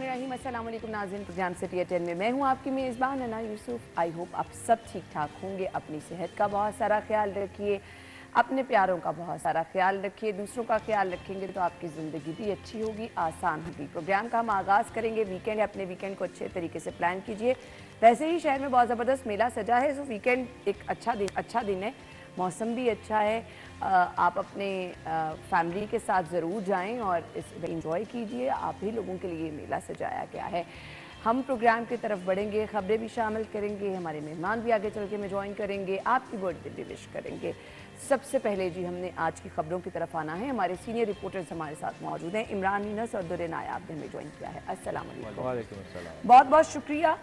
बिस्मिल्लाहिर्रहमानिर्रहीम। अस्सलाम वालेकुम नाज़रीन, प्रोग्राम सिटी एट 10 में मैं हूँ आपकी मेज़बान अना यूसुफ। आई होप आप सब ठीक ठाक होंगे। अपनी सेहत का बहुत सारा ख्याल रखिए, अपने प्यारों का बहुत सारा ख्याल रखिए। दूसरों का ख्याल रखेंगे तो आपकी ज़िंदगी भी अच्छी होगी, आसान होगी। प्रोग्राम का हम आगाज़ करेंगे वीकेंड है, अपने वीकेंड को अच्छे तरीके से प्लान कीजिए। वैसे ही शहर में बहुत ज़बरदस्त मेला सजा है, सो वीकेंड एक अच्छा दिन है, मौसम भी अच्छा है। आप अपने फैमिली के साथ ज़रूर जाएं और इस एंजॉय कीजिए। आप ही लोगों के लिए मेला सजाया गया है। हम प्रोग्राम की तरफ बढ़ेंगे, ख़बरें भी शामिल करेंगे, हमारे मेहमान भी आगे चल के में ज्वाइन करेंगे, आपकी बर्थडे भी विश करेंगे। सबसे पहले जी हमने आज की खबरों की तरफ आना है। हमारे सीनियर रिपोर्टर्स हमारे साथ मौजूद हैं। इमरान नीनस और दुर्रे नायाब ने हमें ज्वाइन किया है। अस्सलाम वालेकुम। वालेकुम अस्सलाम। बहुत बहुत शुक्रिया।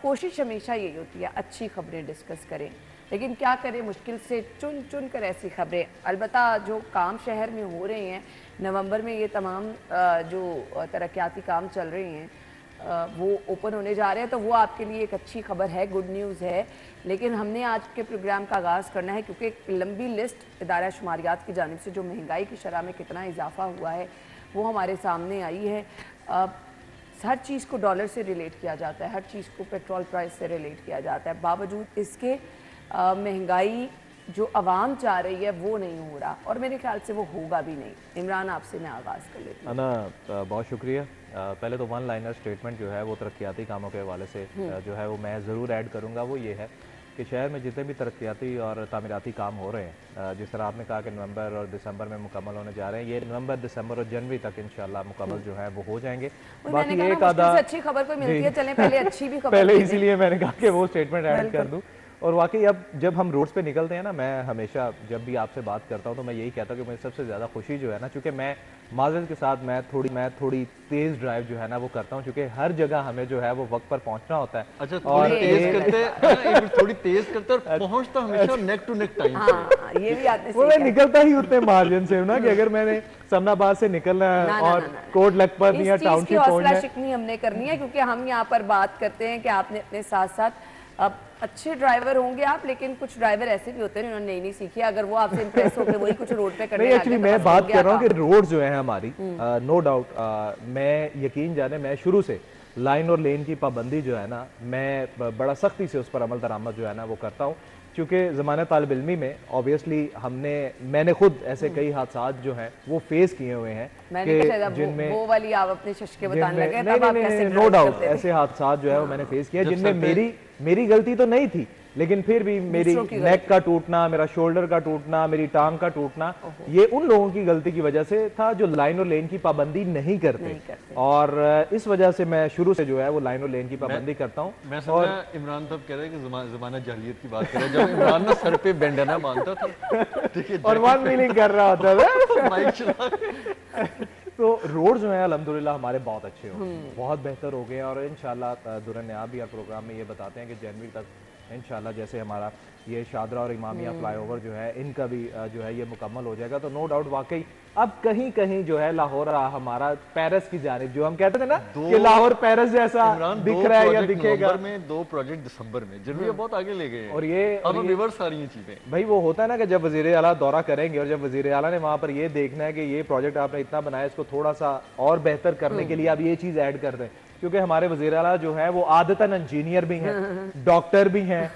कोशिश हमेशा यही होती है अच्छी खबरें डिस्कस करें, लेकिन क्या करें, मुश्किल से चुन चुन कर ऐसी खबरें। अलबत्ता जो काम शहर में हो रहे हैं, नवंबर में ये तमाम जो तरक्याती काम चल रहे हैं वो ओपन होने जा रहे हैं, तो वो आपके लिए एक अच्छी खबर है, गुड न्यूज़ है। लेकिन हमने आज के प्रोग्राम का आगाज़ करना है क्योंकि एक लंबी लिस्ट इदारा शुमारियात की जानिब से जो महंगाई की शरह में कितना इजाफा हुआ है वो हमारे सामने आई है। हर चीज़ को डॉलर से रिलेट किया जाता है, हर चीज़ को पेट्रोल प्राइस से रिलेट किया जाता है। बावजूद इसके महंगाई जो आवाम चाह रही है वो नहीं हो रहा, और मेरे ख्याल से वो होगा भी नहीं। इमरान, आपसे मैं आगाज़ कर लेती हूँ। अना बहुत शुक्रिया। पहले तो वन लाइनर स्टेटमेंट जो है वो तरक्याती कामों के हवाले से जो है वो मैं ज़रूर ऐड करूँगा। वो ये है कि शहर में जितने भी तरक्याती और तामीराती काम हो रहे हैं, जिस तरह आपने कहा कि नवंबर और दिसंबर में मुकम्मल होने जा रहे हैं, ये नवंबर, दिसंबर और जनवरी तक इंशाल्लाह मुकम्मल जो है वो हो जाएंगे। बाकी एक आधा अच्छी खबर कोई मिलती है, चलें पहले अच्छी भी खबर पहले इसीलिए मैंने कहा कि वो स्टेटमेंट ऐड कर दूँ। और वाकई अब जब हम रोड्स पे निकलते हैं ना, मैं हमेशा जब भी आपसे बात करता हूँ तो मैं यही कहता हूँ कि मुझे सबसे ज़्यादा खुशी जो है ना, चूँकि मैं माज़रत के साथ मैं थोड़ी तेज़ ड्राइव जो है ना वो करता हूँ, क्योंकि हर जगह हमें जो है वो वक्त पर पहुँचना होता है। अच्छा, और थोड़ी तेज करते और पहुँचता हमेशा नेक टू नेक टाइम। ये भी आते वो मैं निकलता ही उतने मार्जिन से ना कि अगर मैंने समनाबाद से निकलना है और कोट लखपत या टाउनशिप पहुंचना है, शिकनी हमने करनी है, क्योंकि हम यहाँ पर बात करते हैं कि आपने अपने साथ साथ अब अच्छे ड्राइवर होंगे आप, लेकिन कुछ ड्राइवर ऐसे भी होते हैं जिन्होंने नहीं सीखी। अगर वो आपसे इंप्रेस होकर वही कुछ रोड पे करने नहीं, एक्चुअली मैं बात कर रहा हूँ कि रोड जो है हमारी, नो डाउट, मैं यकीन जाने मैं शुरू से लाइन और लेन की पाबंदी जो है ना, मैं बड़ा सख्ती से उस पर अमल दरामद जो है ना वो करता हूँ। क्योंकि ज़माने तालिब इल्मी में ऑब्वियसली मैंने खुद ऐसे कई हादसा जो हैं वो फेस किए हुए हैं कि जिनमें वो वाली आप अपने शशके बताने लगे, तब आप कैसे नो डाउट ऐसे हादसा जो है वो मैंने फेस किया जिनमें मेरी गलती तो नहीं थी, लेकिन फिर भी मेरी नेक का टूटना, मेरा शोल्डर का टूटना, मेरी टांग का टूटना, ये उन लोगों की गलती की वजह से था जो लाइन और लेन की पाबंदी नहीं करते। और इस वजह से मैं शुरू से जो है वो लाइन और लेन की पाबंदी करता हूँ। मैं समझा इमरान तब कह रहे हैं कि ज़माना जाहिलियत की बात कर रहे हैं, जब इमरान ना सर पे बैंडना बांधता था और वन व्हीलिंग कर रहा होता था। तो रोड जो है अल्हम्दुलिल्लाह हमारे बहुत अच्छे हो गए, बहुत बेहतर हो गए, और इंशाल्लाह दुर्रे नायाब भी प्रोग्राम में ये बताते हैं कि जनवरी तक इंशाल्लाह जैसे हमारा ये शादरा और इमामिया फ्लाईओवर जो है इनका भी जो है ये मुकम्मल हो जाएगा। तो नो डाउट वाकई अब कहीं कहीं जो है लाहौर हमारा पेरिस की जानिब, जो हम कहते थे ना कि लाहौर पेरिस जैसा दिख रहा है या दिखेगा। में 2 प्रोजेक्ट दिसंबर में जनवरी बहुत आगे ले गए, और ये अब रिवर्स आ रही हैं चीजें। भाई वो होता है ना कि जब वजीर आला दौरा करेंगे और जब वजीर आला ने वहां पर ये देखना है कि ये प्रोजेक्ट आपने इतना बनाया, इसको थोड़ा सा और बेहतर करने के लिए आप ये चीज ऐड कर दें, क्योंकि हमारे वज़ीर आला जो है वो आदतन इंजीनियर भी हैं, डॉक्टर भी हैं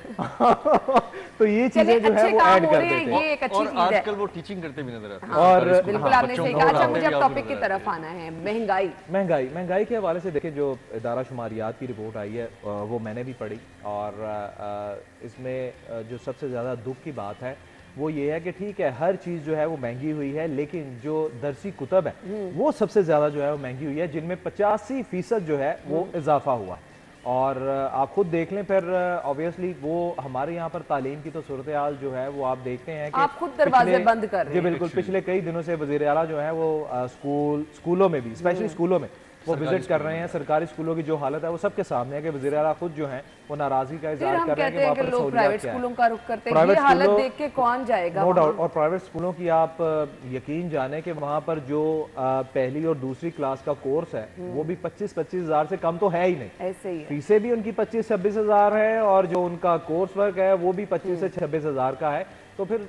तो ये चीजें जो है वो ऐड कर देते हैं। और आजकल वो टीचिंग करते भी नजर आते हैं। और बिल्कुल आपने सही कहा। अच्छा, मुझे अब टॉपिक की तरफ आना है, महंगाई के हवाले से देखिए, जो इदारा शुमारियात की रिपोर्ट आई है वो मैंने भी पढ़ी, और इसमें जो सबसे ज्यादा दुख की बात है वो ये है कि ठीक है हर चीज़ जो है वो महंगी हुई है, लेकिन जो दरसी कुतब है वो सबसे ज़्यादा जो है वो महंगी हुई है, जिनमें 85% जो है वो इजाफा हुआ। और आप खुद देख लें फिर ऑब्वियसली वो हमारे यहाँ पर तालीम की तो सूरत हाल जो है वो आप देखते हैं कि आप खुद दरवाजे बंद कर रहे हैं। जी बिल्कुल, पिछले कई दिनों से वज़ीर आला जो है वो स्कूलों में भी, स्पेशली स्कूलों में वो विजिट कर रहे हैं। सरकारी स्कूलों की जो हालत है वो सबके सामने है कि वज़ीर आला खुद जो है वो नाराजगी का इज़हार कर रहे हैं कि वहाँ पर लोग प्राइवेट स्कूलों का रुख करते हैं। ये हालत देख के कौन जाएगा? No doubt. और प्राइवेट स्कूलों की आप यकीन जाने कि वहाँ पर जो पहली और दूसरी क्लास का कोर्स है वो भी 25-25 हज़ार से कम तो है ही नहीं। ऐसे ही फीसें भी उनकी 25-26 हज़ार है, और जो उनका कोर्स वर्क है वो भी 25 से 26 हज़ार का है। तो फिर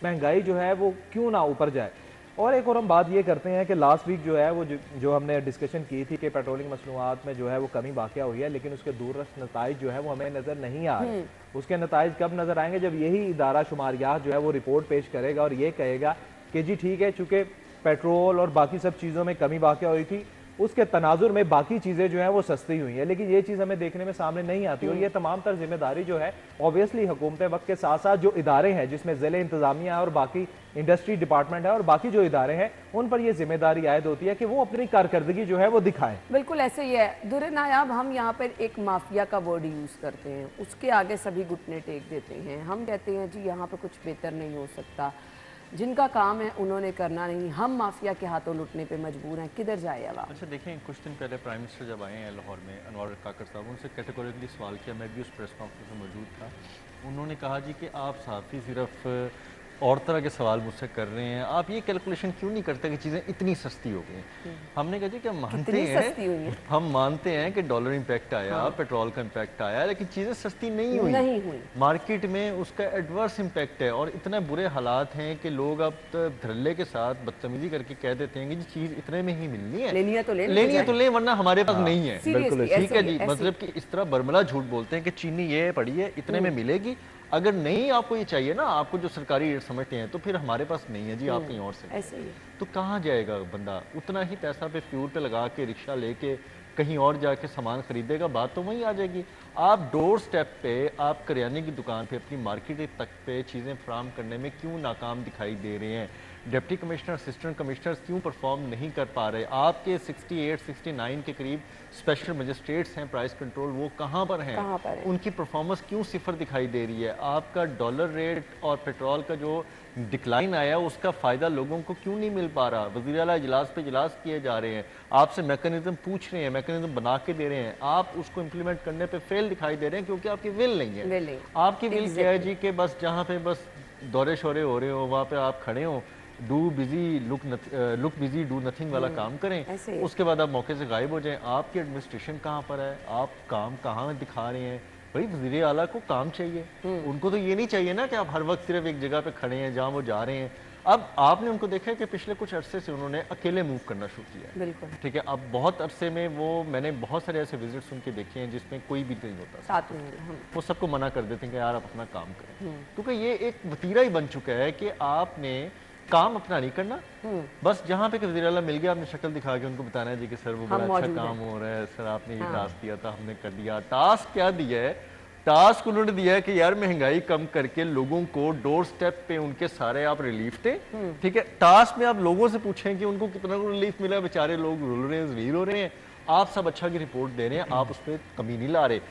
महंगाई जो है वो क्यों ना ऊपर जाए। और एक और हम बात ये करते हैं कि लास्ट वीक जो है वो जो हमने डिस्कशन की थी कि पेट्रोलिंग मसनूआत में जो है वो कमी वाक़या हुई है, लेकिन उसके दूररस नताइज जो है वो हमें नज़र नहीं आ रहे। उसके नताइज कब नज़र आएंगे? जब यही इदारा शुमारियात जो है वो रिपोर्ट पेश करेगा और ये कहेगा कि जी ठीक है, चूँकि पेट्रोल और बाकी सब चीज़ों में कमी वाक़या हुई थी, उसके तनाजुर में बाकी चीज़ें जो हैं वो सस्ती हुई हैं, लेकिन ये चीज़ हमें देखने में सामने नहीं आती। और ये तमाम तर जिम्मेदारी जो है ऑब्वियसली हुकूमत वक्त के साथ साथ जो इदारे हैं जिसमें ज़िले इंतज़ामिया और बाकी इंडस्ट्री डिपार्टमेंट है और बाकी जो इदारे हैं उन पर यह जिम्मेदारी आयद होती है कि वो अपनी कारकर्दगी जो है वो दिखाएं। बिल्कुल ऐसे ही है दुर नायाब। हम यहाँ पर एक माफिया का वर्ड यूज़ करते हैं, उसके आगे सभी घुटने टेक देते हैं। हम कहते हैं जी यहाँ पर कुछ बेहतर नहीं हो सकता, जिनका काम है उन्होंने करना नहीं, हम माफिया के हाथों लुटने पे मजबूर हैं। किधर जाए अब? अच्छा देखें, कुछ दिन पहले प्राइम मिनिस्टर जब आए हैं लाहौर में, अनवर काकर साहब, उनसे कैटेगोरिकली सवाल किया, मैं भी उस प्रेस कॉन्फ्रेंस में मौजूद था। उन्होंने कहा जी कि आप सहाफ़ी सिर्फ और तरह के सवाल मुझसे कर रहे हैं, आप ये कैलकुलेशन क्यों नहीं करते कि चीज़ें इतनी सस्ती हो गई। हमने कहा जी कि हम मानते हैं कि डॉलर इम्पैक्ट आया, पेट्रोल का इम्पैक्ट आया, लेकिन चीज़ें सस्ती नहीं हुई। मार्केट में उसका एडवर्स इम्पैक्ट है और इतने बुरे हालात हैं कि लोग अब धड़ल्ले के साथ बदतमीजी करके कह देते हैं कि जी चीज़ इतने में ही मिलनी है, लेनी है तो ले, वरना हमारे पास नहीं है। बिल्कुल ठीक है जी, मतलब कि इस तरह बरमला झूठ बोलते हैं कि चीनी ये पड़ी है, इतने में मिलेगी, अगर नहीं आपको ये चाहिए ना, आपको जो सरकारी रेट समझते हैं, तो फिर हमारे पास नहीं है जी, आप कहीं और से ऐसे ही। तो कहाँ जाएगा बंदा? उतना ही पैसा पे फ्यूल पे लगा के रिक्शा लेके कहीं और जाके सामान खरीदेगा, बात तो वहीं आ जाएगी। आप डोर स्टेप पे, आप करियाने की दुकान पे, अपनी मार्केट तक पे चीज़ें फराम करने में क्यों नाकाम दिखाई दे रहे हैं? डिप्टी कमिश्नर, असिस्टेंट कमिश्नर्स क्यों परफॉर्म नहीं कर पा रहे? आपके 68, 69 के करीब स्पेशल मजिस्ट्रेट्स हैं प्राइस कंट्रोल, वो कहाँ पर हैं? उनकी परफॉर्मेंस क्यों सिफर दिखाई दे रही है? आपका डॉलर रेट और पेट्रोल का जो डिक्लाइन आया, उसका फ़ायदा लोगों को क्यों नहीं मिल पा रहा? वज़ीर आला इजलास पे इजलास किए जा रहे हैं, आपसे मैकेनिज्म पूछ रहे हैं, मैकेनिज्म बना के दे रहे हैं, आप उसको इम्प्लीमेंट करने पे फेल दिखाई दे रहे हैं क्योंकि आपकी विल नहीं है। आपकी विल क्या है जी कि बस जहाँ पे बस दौरे शौरे हो रहे हो, वहाँ पे आप खड़े हो, do busy look busy do nothing वाला काम करें, उसके बाद आप मौके से गायब हो जाएं। आपकी एडमिनिस्ट्रेशन कहाँ पर है? आप काम कहाँ दिखा रहे हैं? भाई वज़ीर आला को काम चाहिए, उनको तो ये नहीं चाहिए ना कि आप हर वक्त सिर्फ एक जगह पे खड़े हैं जहाँ वो जा रहे हैं। अब आपने उनको देखा है कि पिछले कुछ अरसे से उन्होंने अकेले मूव करना शुरू किया है। बिल्कुल ठीक है। अब बहुत अरसे में वो, मैंने बहुत सारे ऐसे विजिट्स उनके देखे हैं जिसमें कोई भी नहीं होता साथ में, वो सबको मना कर देते हैं कि यार आप अपना काम करें, क्योंकि ये एक वतीरा ही बन चुका है कि आपने काम अपना नहीं करना, बस जहाँ पे वज़ीर आला मिल गया आपने शक्ल दिखा के उनको बताना है जी कि सर वो बड़ा अच्छा काम हो रहा है, सर आपने ये टास्क दिया था, हमने कर दिया। टास्क क्या दिया है? टास्क उन्होंने दिया है कि यार महंगाई कम करके लोगों को डोर स्टेप पे उनके सारे आप रिलीफ दें। ठीक है, टास्क में आप लोगों से पूछें कि उनको कितना रिलीफ मिला, बेचारे लोग रुल रहे हैं, ज़लील हो रहे हैं, आप सब अच्छा की रिपोर्ट दे रहे हैं, आप उस पर कमी नहीं ला रहे।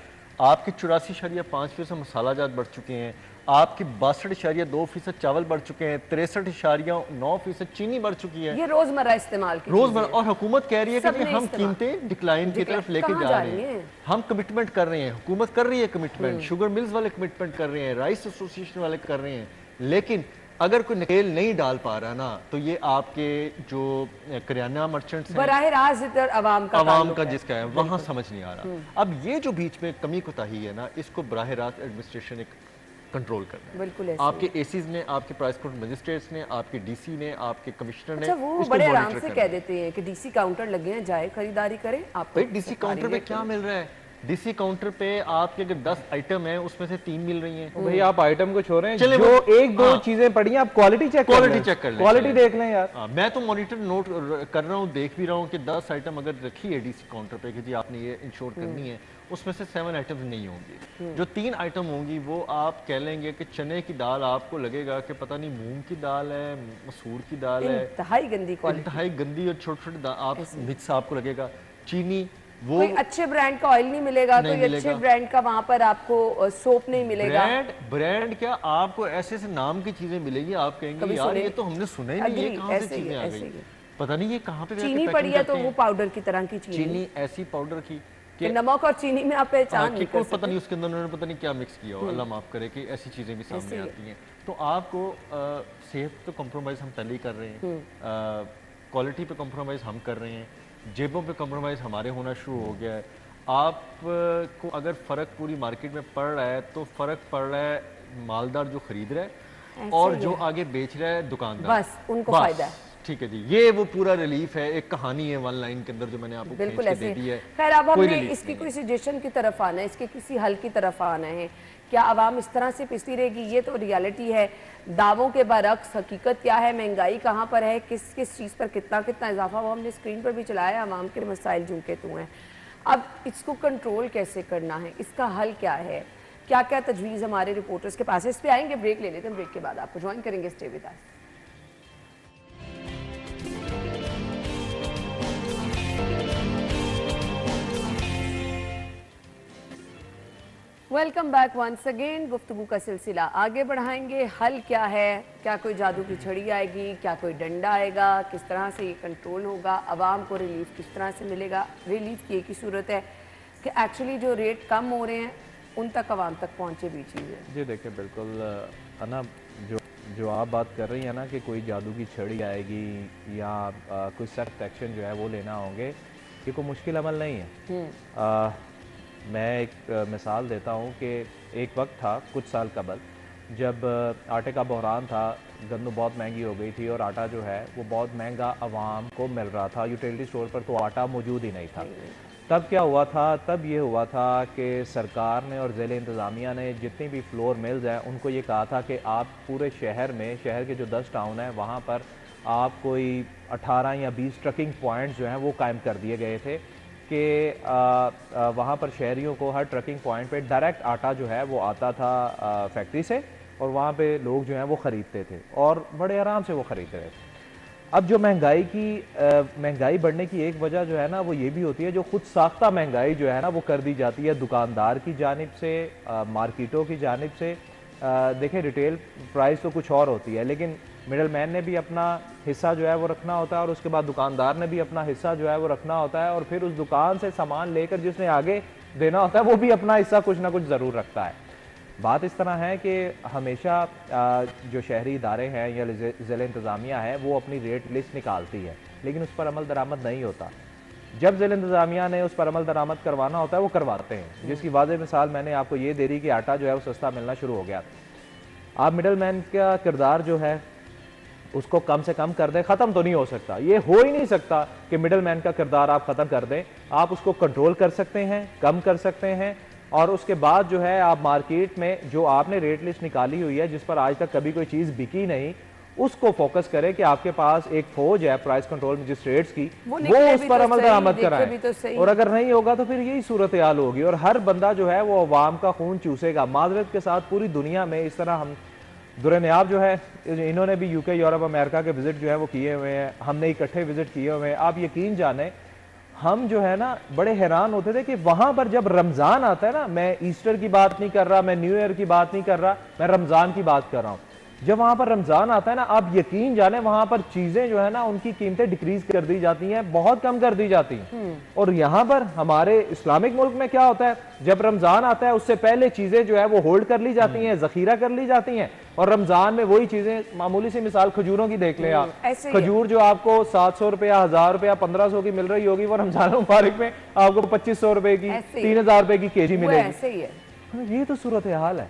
आपके 84.5% मसाला जात बढ़ चुके हैं, आपकी 62.2% चावल बढ़ चुके हैं, 63.9% चीनी बढ़ चुकी है। ये रोजमर्रा इस्तेमाल की रोजमर्रा, और हुकूमत कह रही है कि हम कीमतें डिक्लाइन की तरफ लेके जा रहे हैं, हम कमिटमेंट कर रहे हैं, हुकूमत कर रही है कमिटमेंट, शुगर मिल्स वाले कमिटमेंट कर रहे हैं, राइस एसोसिएशन वाले कर रहे हैं, लेकिन अगर कोई नकेल नहीं डाल पा रहा ना, तो ये आपके जो करियाना मर्चेंट्स हैं, बराह रास्त आवाम का जिसका है वहाँ समझ नहीं आ रहा। अब ये जो बीच में कमी कोताही है ना, इसको बराह रास्त एडमिनिस्ट्रेशन एक कंट्रोल करना है। बिल्कुल आपके एसीज ने, आपके प्राइस काउंटर मजिस्ट्रेट्स ने, आपके डीसी ने, आपके कमिश्नर ने, वो बड़े आराम से कह देते हैं कि डीसी काउंटर लगे हैं, जाए खरीदारी करें। आप डीसी काउंटर पे क्या मिल रहा है? डीसी काउंटर पे आपके अगर 10 आइटम है उसमें से 3 मिल रही हैं। भाई आप आइटम को छोड़ रहे हैं, जो एक दो चीजें पड़ी हैं आप क्वालिटी चेक कर लें, क्वालिटी देख लें यार। मैं तो मॉनिटर नोट कर रहा हूँ, देख भी रहा हूँ कि 10 आइटम अगर रखी है डीसी काउंटर पे कि जी आपने ये इंश्योर करनी है, उसमें से 7 आइटम्स नहीं होंगी। जो 3 आइटम होंगी वो आप कह लेंगे कि चने की दाल, आपको लगेगा कि पता नहीं मूंग की दाल है, मसूर की दाल है, इंतहाई गंदी और छोटे-छोटे आप मिक्स आपको लगेगा। चीनी, वो कोई अच्छे ब्रांड का ऑयल नहीं मिलेगा, कोई अच्छे ब्रांड का वहां पर आपको सोप नहीं मिलेगा। ब्रांड क्या, आपको ऐसे ऐसे नाम की चीजें मिलेगी, आप कहेंगे यार ये तो हमने सुना ही नहीं, ये कहाँ से चीजें आ गई, पता नहीं ये कहाँ पे चीनी पड़ी है, तो वो पाउडर की तरह की चीनी ऐसी पाउडर की कि नमक और चीनी में आप पहचान नहीं कर सकते। पता नहीं उसके अंदर उन्होंने पता नहीं क्या मिक्स किया हो, अल्लाह माफ करे कि ऐसी चीजें भी सामने आती हैं। तो आपको सेहत पे कॉम्प्रोमाइज हम पहले ही कर रहे हैं, क्वालिटी पे कॉम्प्रोमाइज हम कर रहे हैं, जेबों पे कॉम्प्रोमाइज हमारे होना शुरू हो गया है। आपको अगर फ़र्क पूरी मार्केट में पड़ रहा है तो फ़र्क पड़ रहा है मालदार जो खरीद रहा है और जो आगे बेच रहा है दुकानदार, बस उनको फायदा है। ठीक है जी, ये वो पूरा रिलीफ है, एक कहानी है वन लाइन के अंदर जो मैंने आपको बिल्कुल खींच के ऐसे दे दी है। खैर अब कोई हमने relief इसकी नहीं कोई सजेशन की तरफ आना है, इसके किसी हल की तरफ आना है। क्या आवाम इस तरह से पिसती रहेगी? ये तो रियलिटी है। दावों के बरक्स हकीकत क्या है, महंगाई कहाँ पर है, किस किस चीज़ पर कितना कितना इजाफा हुआ, हमने स्क्रीन पर भी चलाया। आवाम के मसाइल जुम के तू हैं, अब इसको कंट्रोल कैसे करना है, इसका हल क्या है, क्या क्या तजवीज़ हमारे रिपोर्टर्स के पास है। इस पर आएंगे, ब्रेक ले लेते हैं, ब्रेक के बाद आपको ज्वाइन करेंगे। Stay with us. Welcome back once again. गुफ्तगू का सिलसिला आगे बढ़ाएंगे। हल क्या है, क्या कोई जादू की छड़ी आएगी, क्या कोई डंडा आएगा, किस तरह से ये कंट्रोल होगा, आवाम को रिलीफ किस तरह से मिलेगा। रिलीफ की एक ही सूरत है कि एक्चुअली जो रेट कम हो रहे हैं उन तक आवाम तक पहुँचे भी चीज़ें। जी देखिए, बिल्कुल है ना, जो आप बात कर रही हैं ना कि कोई जादू की छड़ी आएगी या कोई सख्त एक्शन जो है वो लेना होंगे, ये कोई मुश्किल अमल नहीं है। मैं एक मिसाल देता हूँ कि एक वक्त था कुछ साल कबल जब आटे का बहरान था, गंदम बहुत महंगी हो गई थी और आटा जो है वो बहुत महंगा आवाम को मिल रहा था। यूटिलिटी स्टोर पर तो आटा मौजूद ही नहीं था। तब क्या हुआ था, तब ये हुआ था कि सरकार ने और ज़िले इंतज़ामिया ने जितनी भी फ्लोर मिल्स हैं उनको ये कहा था कि आप पूरे शहर में, शहर के जो 10 टाउन हैं वहाँ पर आप कोई 18 या 20 ट्रकिंग पॉइंट्स जो हैं वो कायम कर दिए गए थे कि वहाँ पर शहरियों को हर ट्रकिंग पॉइंट पे डायरेक्ट आटा जो है वो आता था फैक्ट्री से और वहाँ पे लोग जो हैं वो ख़रीदते थे और बड़े आराम से वो ख़रीदते रहे। अब जो महंगाई बढ़ने की एक वजह जो है ना वो ये भी होती है, जो खुद साख्ता महंगाई जो है ना वो कर दी जाती है दुकानदार की जानिब से, मार्केटों की जानिब से। देखें, रिटेल प्राइस तो कुछ और होती है, लेकिन मिडल मैन ने भी अपना हिस्सा जो है वो रखना होता है और उसके बाद दुकानदार ने भी अपना हिस्सा जो है वो रखना होता है और फिर उस दुकान से सामान लेकर जिसने आगे देना होता है वो भी अपना हिस्सा कुछ ना कुछ ज़रूर रखता है। बात इस तरह है कि हमेशा जो शहरी इदारे हैं या ज़िला इंतज़ामिया है वो अपनी रेट लिस्ट निकालती है, लेकिन उस पर अमल दरामद नहीं होता। जब ज़िला इंतज़ामिया ने उस पर अमल दरामद करवाना होता है वो करवाते हैं, जिसकी वाज़ेह मिसाल मैंने आपको ये दे दी कि आटा जो है वो सस्ता मिलना शुरू हो गया। आप मिडल मैन का किरदार जो है उसको कम से कम कर दें, ख़त्म तो नहीं हो सकता, ये हो ही नहीं सकता कि मिडल मैन का किरदार आप ख़त्म कर दें। आप उसको कंट्रोल कर सकते हैं, कम कर सकते हैं और उसके बाद जो है आप मार्केट में जो आपने रेट लिस्ट निकाली हुई है जिस पर आज तक कभी कोई चीज़ बिकी नहीं, उसको फोकस करें कि आपके पास एक फौज है प्राइस कंट्रोल मजिस्ट्रेट्स की, वो उस पर अमल दरामद कराएं। और अगर नहीं होगा तो फिर यही सूरत हाल होगी और हर बंदा जो है वो अवाम का खून चूसेगा। माजरत के साथ पूरी दुनिया में इस तरह हम दुरनियाब जो है, इन्होंने भी यूके, यूरोप, अमेरिका के विजिट जो है वो किए हुए हैं, हमने इकट्ठे विजिट किए हुए हैं। आप यकीन जाने हम जो है ना बड़े हैरान होते थे कि वहां पर जब रमजान आता है ना, मैं ईस्टर की बात नहीं कर रहा, मैं न्यू ईयर की बात नहीं कर रहा, मैं रमजान की बात कर रहा हूँ। जब वहां पर रमजान आता है ना, आप यकीन जाने वहां पर चीजें जो है ना उनकी कीमतें डिक्रीज कर दी जाती हैं, बहुत कम कर दी जाती हैं। और यहाँ पर हमारे इस्लामिक मुल्क में क्या होता है, जब रमजान आता है उससे पहले चीजें जो है वो होल्ड कर ली जाती हैं, जखीरा कर ली जाती हैं और रमजान में वही चीजें, मामूली सी मिसाल खजूरों की देख लें आप, खजूर जो आपको 700 रुपया, 1000 रुपया, 1500 की मिल रही होगी, वो रमजान मुबारक में आपको 2500 रुपए की, 3000 रुपए की केजी मिलेगी। ये तो सूरत हाल है।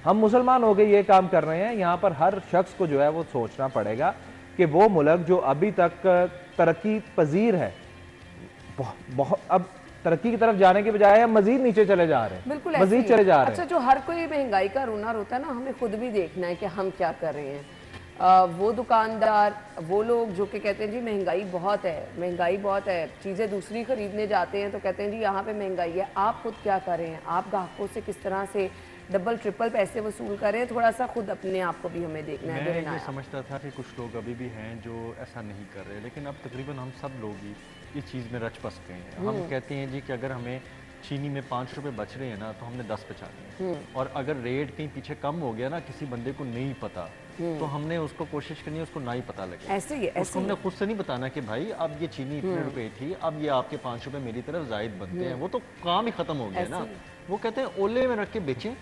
हम मुसलमान हो गए ये काम कर रहे हैं। यहाँ पर हर शख्स को जो है वो सोचना पड़ेगा कि वो मुल्क जो अभी तक तरक्की पजीर है, बहुत अब तरक्की की तरफ जाने के बजाय हम मजीद नीचे चले जा रहे हैं, बिल्कुल मजीद चले जा रहे हैं। अच्छा, जो हर कोई महंगाई का रोना रोता है ना, हमें खुद भी देखना है कि हम क्या कर रहे हैं। वो दुकानदार, वो लोग जो कि कहते हैं जी महंगाई बहुत है, महंगाई बहुत है, चीज़ें दूसरी खरीदने जाते हैं तो कहते हैं जी यहाँ पे महंगाई है। आप खुद क्या कर रहे हैं, आप ग्राहकों से किस तरह से डबल ट्रिपल पैसे वसूल कर रहे हैं, थोड़ा सा खुद अपने आप को भी हमें देखना है। मैं ये समझता था कि कुछ लोग अभी भी हैं जो ऐसा नहीं कर रहे, लेकिन अब तकरीबन हम सब लोग ही इस चीज़ में रच बस गए हैं। हम कहते हैं जी कि अगर हमें चीनी में 5 रुपए बच रहे हैं ना तो हमने 10 बचाने हैं, और अगर रेट कहीं पीछे कम हो गया ना, किसी बंदे को नहीं पता, तो हमने उसको कोशिश करनी है उसको ना ही पता लगे। ऐसे ही उसको हमने खुद से नहीं बताना कि भाई अब ये चीनी इतने रुपए थी, अब ये आपके 5 रुपए मेरी तरफ जायद बनते हैं, वो तो काम ही खत्म हो गया ना। वो कहते हैं ओले में रख के बेचें,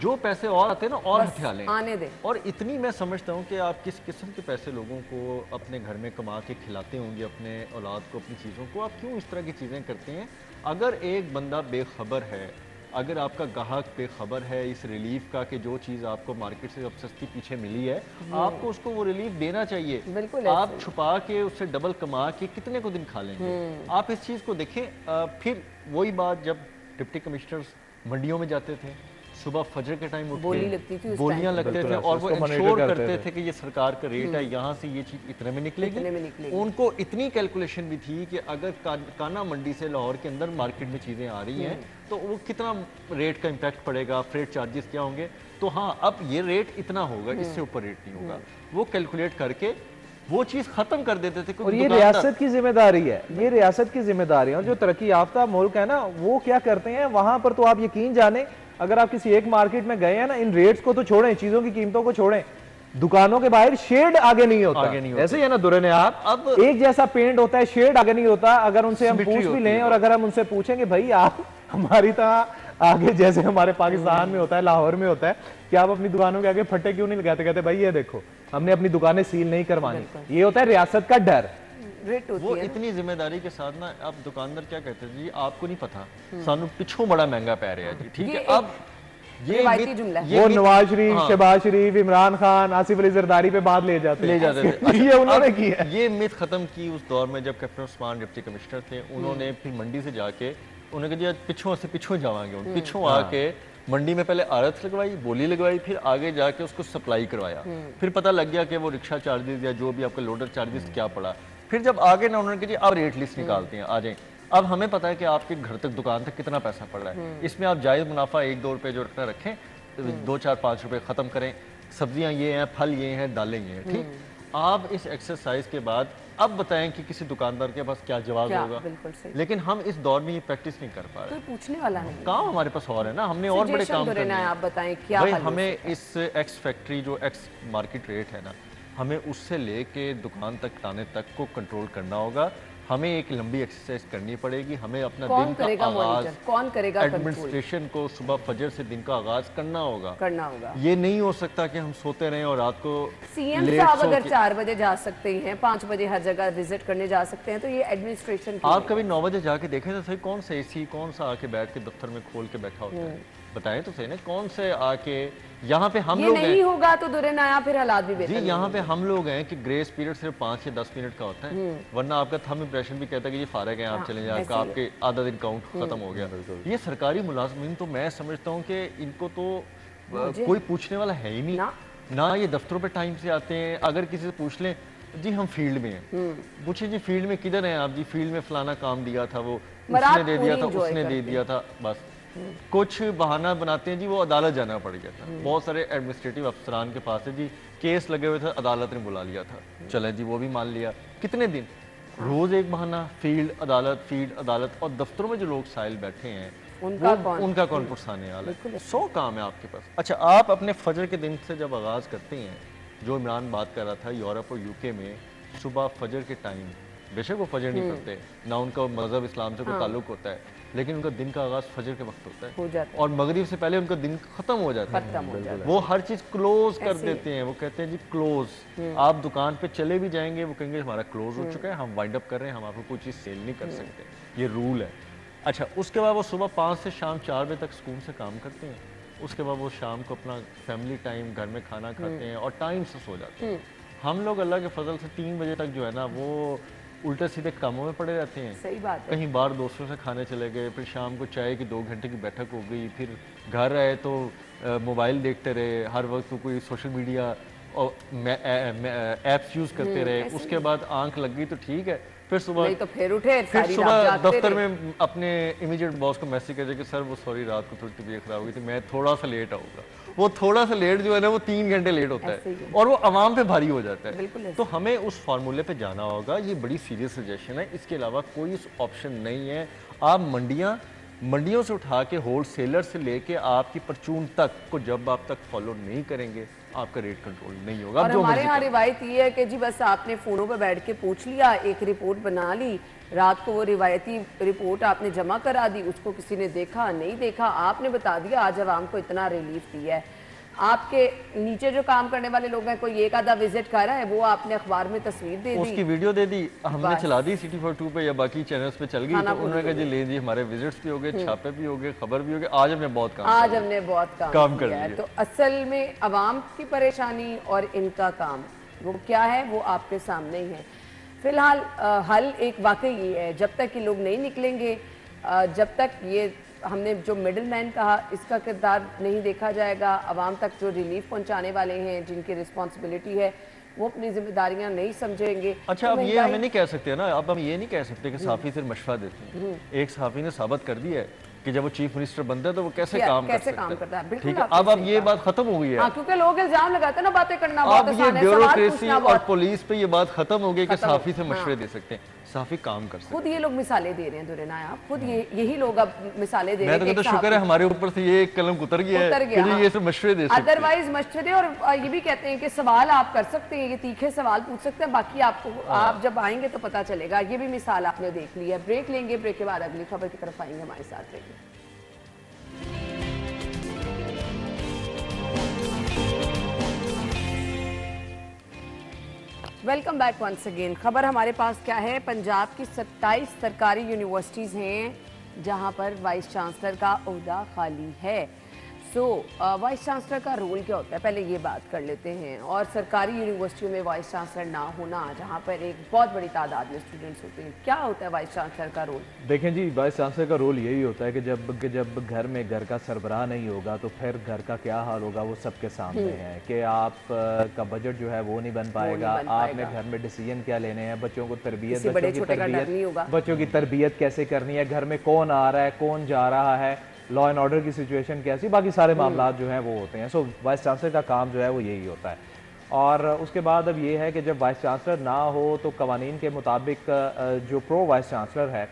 जो पैसे और आते हैं ना और हथिया लें, आने दे। और इतनी मैं समझता हूँ कि आप किस किस्म के पैसे लोगों को अपने घर में कमा के खिलाते होंगे, अपने औलाद को, अपनी चीज़ों को, आप क्यों इस तरह की चीज़ें करते हैं। अगर एक बंदा बेखबर है अगर आपका ग्राहक बेखबर है इस रिलीफ का कि जो चीज़ आपको मार्केट से अब सस्ती पीछे मिली है, आपको उसको वो रिलीफ देना चाहिए। बिल्कुल आप छुपा के उससे डबल कमा के कितने को दिन खा लेंगे? आप इस चीज़ को देखें। फिर वही बात, जब डिप्टी कमिश्नर्स मंडियों में जाते थे, सुबह फजर के टाइम उठ बोली के लगती थी, बोलियां लगते थे और वो उसको monitor इंश्योर करते करते थे थे कि ये सरकार का रेट है, यहाँ से ये चीज़ इतने में निकलेगी। उनको इतनी कैलकुलेशन भी थी कि अगर काना मंडी से लाहौर के अंदर मार्केट में चीज़ें आ रही हैं तो वो कितना रेट का इम्पैक्ट पड़ेगा, फ्रेट चार्जेस क्या होंगे। तो हाँ, अब ये रेट इतना होगा, इससे ऊपर रेट नहीं होगा। वो कैलकुलेट करके वो चीज़ खत्म कर देते थे। और ये रियासत की जिम्मेदारी है, ये रियासत की जिम्मेदारी है। और जो तरक्की याफ्ता मुल्क है ना, वो क्या करते हैं वहां पर, तो आप यकीन जाने, अगर आप किसी एक मार्केट में गए हैं ना, इन रेट्स को तो छोड़ें, चीजों की कीमतों को छोड़ें, दुकानों के बाहर शेड आगे नहीं होता। ऐसे ही है ना दुरे ने, आप अब एक जैसा पेंट होता है, शेड आगे नहीं होता। अगर उनसे हम पूछ भी लें और अगर हम उनसे पूछेंगे भाई आप हमारी तरह आगे, जैसे हमारे पाकिस्तान में होता है, लाहौर में होता है, कि आप अपनी दुकानों के आगे फट्टे क्यों नहीं लगाते? कहते भाई ये देखो, हमने अपनी दुकानें सील नहीं करवानी। ये होता है रियासत का डर। वो इतनी जिम्मेदारी के साथ ना, अब दुकानदार क्या कहते हैं जी, आपको नहीं पता, सानू पिछों बड़ा महंगा पै रहा है जी, ठीक है। अब ये वो नवाज शरीफ, शहबाज शरीफ, इमरान खान, आसिफ अली जरदारी पे बात ले जाते थे। ये उन्होंने किया। ये मिथ खत्म की उस दौर में जब कैप्टन उस्मान डिप्टी कमिश्नर थे। उन्होंने फिर मंडी से जाके उन्होंने कहा जी पिछों से पिछों जावांगे, पिछों आके मंडी में पहले आरत लगवाई, बोली लगवाई, फिर आगे जाके उसको सप्लाई करवाया। फिर पता लग गया कि वो रिक्शा चार्जेस या जो भी आपका लोडर चार्जेस क्या पड़ा। फिर जब आगे ना उन्होंने कहा जी अब रेट लिस्ट निकालते हैं, आ जाए। अब हमें पता है कि आपके घर तक, दुकान तक कितना पैसा पड़ रहा है। इसमें आप जायज़ मुनाफा 1-2 रुपए जो रखना रखें, 2-4-5 रुपए ख़त्म करें। सब्जियां ये हैं, फल ये हैं, दालें ये हैं, ठीक। आप इस एक्सरसाइज के बाद अब बताएं कि किसी दुकानदार के पास क्या जवाब होगा। लेकिन हम इस दौर में ये प्रैक्टिस नहीं कर पा रहे। कोई पूछने वाला नहीं, काम हमारे पास और है ना, हमने और बड़े काम करने हैं। आप बताएं क्या भाई, हमें इस एक्स फैक्ट्री जो एक्स मार्केट रेट है ना, हमें उससे लेके दुकान तक आने तक को कंट्रोल करना होगा। हमें एक लंबी एक्सरसाइज करनी पड़ेगी। हमें अपना दिन का आगाज, कौन करेगा, एडमिनिस्ट्रेशन को सुबह फजर से दिन का आगाज करना होगा। ये नहीं हो सकता कि हम सोते रहें और रात को। सीएम साहब अगर 4 बजे जा सकते हैं, 5 बजे हर जगह विजिट करने जा सकते हैं, तो ये एडमिनिस्ट्रेशन, आप कभी 9 बजे जाके देखें तो सही, कौन सा एसी, कौन सा आके बैठ के दफ्तर में खोल के बैठा होता है? बताएं तो सही ना, कौन से आके यहाँ पे हम लोग नहीं होगा तो दुरे नया, फिर हालात भी बेहतर जी। यहाँ पे हम लोग हैं कि ग्रेस पीरियड सिर्फ 5 या 10 मिनट का होता है, वरना आपका थंब इंप्रेशन भी कहता है कि ये फारिग हैं, आप चले जाए, आपका आपके आधा दिन काउंट खत्म हो गया। ये सरकारी मुलाजमीन तो मैं समझता हूँ कि इनको तो कोई पूछने वाला है ही नहीं ना। ये दफ्तरों पे टाइम से आते हैं। अगर किसी से पूछ लें जी हम फील्ड में हैं, पूछे जी फील्ड में किधर हैं आप? जी फील्ड में फलाना काम दिया था, वो उसने दे दिया था, उसने दे दिया था, बस कुछ बहाना बनाते हैं जी वो अदालत जाना पड़ गया था। बहुत सारे एडमिनिस्ट्रेटिव अफसरान के पास है जी केस लगे हुए थे, अदालत ने बुला लिया था, चले जी वो भी मान लिया। कितने दिन, रोज एक बहाना, फील्ड अदालत। और दफ्तरों में जो लोग साइल बैठे हैं उनका कौन पुरसाने वाला है? 100 काम है आपके पास। अच्छा, आप अपने फजर के दिन से जब आगाज करते हैं, जो इमरान बात कर रहा था, यूरोप और यूके में सुबह फजर के टाइम, बेशक वो फजर नहीं करते ना, उनका मजहब इस्लाम से कोई ताल्लुक होता है, लेकिन उनका दिन का आगाज फजर के वक्त होता है और मगरिब से पहले उनका दिन खत्म हो जाता है। वो हर चीज क्लोज कर देते हैं। वो कहते हैं जी क्लोज। आप दुकान पे चले भी जाएंगे, वो कहेंगे हमारा क्लोज हो चुका है, हम वाइंड अप कर रहे हैं, हम आपको कोई चीज सेल नहीं कर सकते, ये रूल है। अच्छा, उसके बाद वो सुबह 5 से शाम 4 बजे तक सुकून से काम करते हैं। उसके बाद वो शाम को अपना फैमिली टाइम, घर में खाना खाते हैं और टाइम से सो जाते हैं। हम लोग अल्लाह के फजल से 3 बजे तक जो है ना, वो उल्टे सीधे कामों में पड़े रहते हैं। सही बात है। कहीं बाहर दोस्तों से खाने चले गए, फिर शाम को चाय की 2 घंटे की बैठक हो गई, फिर घर आए तो मोबाइल देखते रहे, हर वक्त कोई सोशल मीडिया और ऐप्स यूज़ करते रहे। उसके बाद आंख लग गई तो ठीक है, फिर सुबह तो फिर उठे, फिर सुबह दफ्तर में अपने इमीडिएट बॉस को मैसेज कर कि सर वो सॉरी रात को थोड़ी तबीयत खराब हो गई थी, मैं थोड़ा सा लेट आऊँगा। वो थोड़ा सा लेट जो है ना, वो 3 घंटे लेट होता है और वो आवाम पे भारी हो जाता है। तो हमें उस फार्मूले पे जाना होगा। ये बड़ी सीरियस सजेशन है, इसके अलावा कोई ऑप्शन नहीं है। आप मंडियों से उठा के होल सेलर से लेके आपकी परचून तक को जब आप तक फॉलो नहीं करेंगे, आपका रेट कंट्रोल नहीं होगा। और हमारे यहाँ रिवायत ये है कि जी बस आपने फोनों पे बैठ के पूछ लिया, एक रिपोर्ट बना ली, रात को वो रिवायती रिपोर्ट आपने जमा करा दी, उसको किसी ने देखा नहीं देखा, आपने बता दिया आज आवाम को इतना रिलीफ दिया है। आपके नीचे जो काम करने वाले लोग हैं, कोई एक आधा विजिट कर रहा है, वो आपने अखबार में तस्वीर दे दी, उसकी वीडियो दे दी, हमने चला दी सिटी फॉर 2 पे या बाकी चैनल्स पे चल गई, तो उन्होंने कहा जी ले जी हमारे विजिट्स भी हो गए, छापे भी हो गए, खबर भी हो गई, आज हमने बहुत काम किया है। तो असल में अवाम की परेशानी और इनका काम वो क्या है, वो आपके सामने ही है। फिलहाल हल एक वाकई ये है, जब तक ये लोग नहीं निकलेंगे, जब तक ये हमने जो मिडिल मैन कहा इसका किरदार नहीं देखा जाएगा, आवाम तक जो रिलीफ पहुंचाने वाले हैं जिनकी रिस्पॉन्सिबिलिटी है वो अपनी जिम्मेदारियां नहीं समझेंगे। अच्छा, तो अब ये हमें नहीं कह सकते ना, अब हम ये नहीं कह सकते कि सहाफ़ी सिर्फ मशवरा देते हैं। एक सहाफ़ी ने साबित कर दिया है कि जब वो चीफ मिनिस्टर बनता है तो वो कैसे काम करता है। बिल्कुल, ठीक है, अब ये बात खत्म हो गई है। क्योंकि लोग इल्जाम लगाते हैं ना, बातें करना अब ये ब्यूरोक्रेसी और पुलिस पे ये बात खत्म हो गई कि सहाफ़ी से मशवरे दे सकते हैं, सहाफ़ी काम कर सकते हैं। खुद ये लोग मिसालें दे रहे हैं दुरे नायाब, खुद यही लोग अब मिसालें दे रहे हैं। मैं तो कहता शुक्र है हमारे ऊपर से ये कलम उतर गया है कि ये सब मशवरे दे सकते हैं। अदरवाइज मशवरे, और ये भी कहते हैं कि सवाल आप कर सकते हैं, ये तीखे सवाल पूछ सकते हैं, बाकी आपको आप जब आएंगे तो पता चलेगा। ये भी मिसाल आपने देख ली है। ब्रेक लेंगे, ब्रेक के बाद अगली खबर की तरफ आएंगे, हमारे साथ रहिए। Welcome back once again. खबर हमारे पास क्या है, पंजाब की 27 सरकारी यूनिवर्सिटीज़ हैं जहां पर वाइस चांसलर का ओहदा खाली है। वाइस चांसलर का रोल क्या होता है, पहले ये बात कर लेते हैं। और सरकारी यूनिवर्सिटियों में वाइस चांसलर ना होना, जहाँ पर एक बहुत बड़ी तादाद में स्टूडेंट्स होते हैं, क्या होता है वाइस चांसलर का रोल? देखें जी, वाइस चांसलर का रोल यही होता है कि जब घर में घर का सरबराह नहीं होगा तो फिर घर का क्या हाल होगा वो सबके सामने है कि आप का बजट जो है वो नहीं बन पाएगा, आपने घर में डिसीजन क्या लेने हैं, बच्चों की तरबियत कैसे करनी है, घर में कौन आ रहा है कौन जा रहा है, लॉ एंड ऑर्डर की सिचुएशन कैसी, बाकी सारे मामला जो हैं वो होते हैं। सो वाइस चांसलर का काम जो है वो यही होता है। और उसके बाद अब ये है कि जब वाइस चांसलर ना हो तो कवानीन के मुताबिक जो प्रो वाइस चांसलर है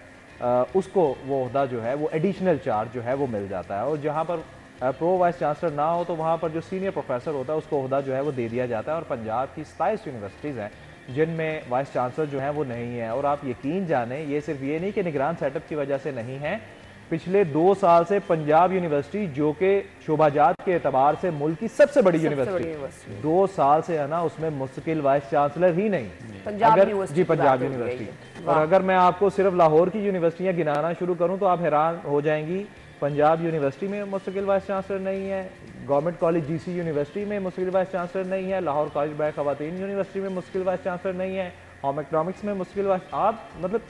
उसको वो ओहदा जो है वो एडिशनल चार्ज जो है वो मिल जाता है। और जहाँ पर प्रो वाइस चांसलर ना हो तो वहाँ पर जो सीनियर प्रोफेसर होता है उसको ओहदा जो है वो दे दिया जाता है। और पंजाब की 27 यूनिवर्सिटीज़ हैं जिनमें वाइस चांसलर जो है वो नहीं है। और आप यकीन जानें, ये सिर्फ ये नहीं कि निगरान सेटअप की वजह से नहीं है, पिछले 2 साल से पंजाब यूनिवर्सिटी जो कि शोभाजात के एतबार से मुल्क की सबसे बड़ी यूनिवर्सिटी 2 साल से है ना, उसमें मुस्तकिल वाइस चांसलर ही नहीं। पंजाब यूनिवर्सिटी। और अगर मैं आपको सिर्फ लाहौर की यूनिवर्सिटियां गिनाना शुरू करूं तो आप हैरान हो जाएंगी। पंजाब यूनिवर्सिटी में मुस्तकिल वाइस चांसलर नहीं है, गवर्नमेंट कॉलेज GC यूनिवर्सिटी में मुस्तकिल वाइस चांसलर नहीं है, लाहौर कॉलेज बाय खवातीन यूनिवर्सिटी में मुस्तकिल वाइस चांसलर नहीं है, होम इकोनॉमिक्स में मुस्तकिल वाइस, आप मतलब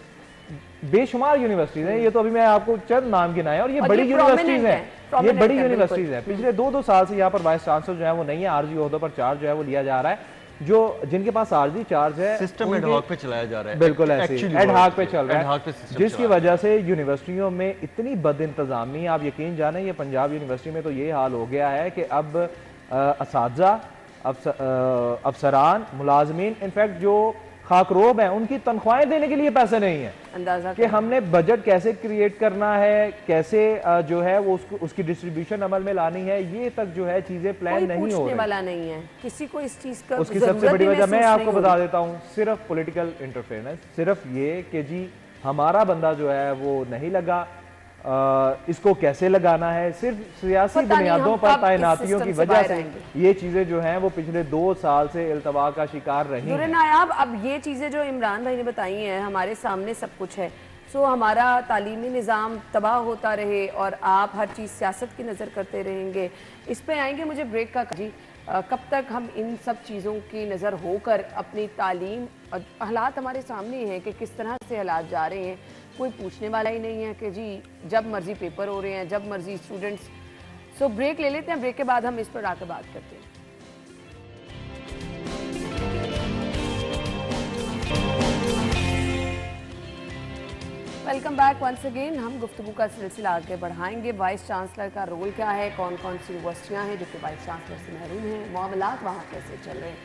बेशुमार यूनिवर्सिटीज हैं। ये तो अभी मैं आपको चंद नाम गिनाए और ये बड़ी यूनिवर्सिटीज हैं, ये बड़ी यूनिवर्सिटीज हैं। पिछले 2 साल से यहाँ पर वाइस चांसलर जो है वो नहीं है, आरजी ओहदों पर चार्ज जो है वो लिया जा रहा है। जो जिनके पास आरजी चार्ज है सिस्टम एड हॉक पे चलाया जा रहा है, बिल्कुल ऐसे एड हॉक पे चल रहा है, जिसकी वजह से यूनिवर्सिटियों में इतनी बद इंतजामी, आप यकीन जाने ये पंजाब यूनिवर्सिटी में तो ये हाल हो गया है कि अब असातिज़ा, अफसरान, मुलाजमीन, इनफैक्ट जो खाकरोब हैं उनकी तनख्वाहें देने के लिए पैसे नहीं है। अंदाजा कि हमने बजट कैसे क्रिएट करना है, कैसे जो है वो उसकी डिस्ट्रीब्यूशन अमल में लानी है, ये तक जो है चीजें प्लान नहीं हो रही, वाला नहीं है किसी को इस चीज का। उसकी सबसे बड़ी वजह मैं आपको बता देता हूँ, सिर्फ पॉलिटिकल इंटरफेरेंस, सिर्फ ये कि जी हमारा बंदा जो है वो नहीं लगा, इसको कैसे लगाना है, सिर्फ सियासी बुनियादों पर तैनातियों की वजह से ये चीजें जो हैं वो पिछले 2 साल से इल्तवा का शिकार रही हैं। नायाब, अब ये चीजें जो इमरान भाई ने बताई हैं, हमारे सामने सब कुछ है। हमारा तालीमी निज़ाम तबाह होता रहे और आप हर चीज़ सियासत की नज़र करते रहेंगे, इस पे आएंगे। मुझे ब्रेक का जी, कब तक हम इन सब चीज़ों की नज़र होकर अपनी तालीम, हालात हमारे सामने हैं कि किस तरह से हालात जा रहे हैं, कोई पूछने वाला ही नहीं है कि जी जब मर्जी पेपर हो रहे हैं, जब मर्जी स्टूडेंट्स। ब्रेक ले लेते हैं, ब्रेक के बाद हम इस पर आकर बात करते हैं। Welcome back once again. हम गुफ्तगू का सिलसिला आगे बढ़ाएंगे। वाइस चांसलर का रोल क्या है, कौन कौन सी यूनिवर्सिटियाँ हैं जो कि वाइस चांसलर से महरूम हैं, मामलात वहाँ कैसे चल रहे हैं,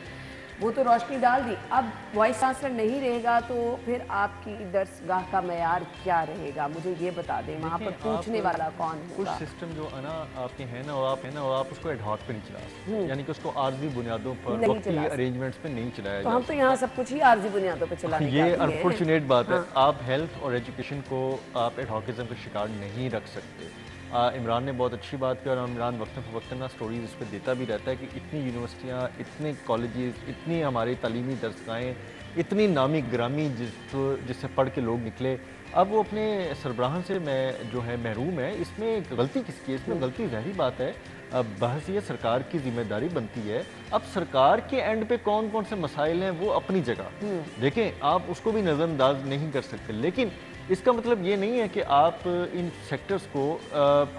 वो तो रोशनी डाल दी। अब वाइस चांसलर नहीं रहेगा तो फिर आपकी दरसगाह का मयार क्या रहेगा, मुझे ये बता दें, वहाँ पर पूछने वाला कौन होगा? कुछ सिस्टम जो है ना आपके हैं ना, और आप उसको एडहॉक पे नहीं चला सकते, यानी कि उसको आर्जी बुनियादों पर, वक्ती अरेंजमेंट्स पे नहीं चलाया तो हम तो यहाँ सब कुछ ही आर्जी बुनियादों पे चलाने ये अनफॉर्चुनेट बात है। आप हेल्थ और एजुकेशन को आप एडहॉकिज्म का शिकार नहीं रख सकते। इमरान ने बहुत अच्छी बात की, और इमरान वक्तन फ़वक्तन ना स्टोरीज इस पर देता भी रहता है कि इतनी यूनिवर्सिटियाँ, इतने कॉलेजेस, इतनी हमारी तालीमी दरसगाहें, इतनी नामी ग्रामी जिससे पढ़ के लोग निकले, अब वो अपने सरबराहान से मैं जो है महरूम है। इसमें गलती किसकी है? इसमें गलती ज़ाहिरी बात है, अब बहस ये सरकार की जिम्मेदारी बनती है। अब सरकार के एंड पे कौन कौन से मसाइल हैं वो अपनी जगह देखें, आप उसको भी नज़रअंदाज नहीं कर सकते, लेकिन इसका मतलब ये नहीं है कि आप इन सेक्टर्स को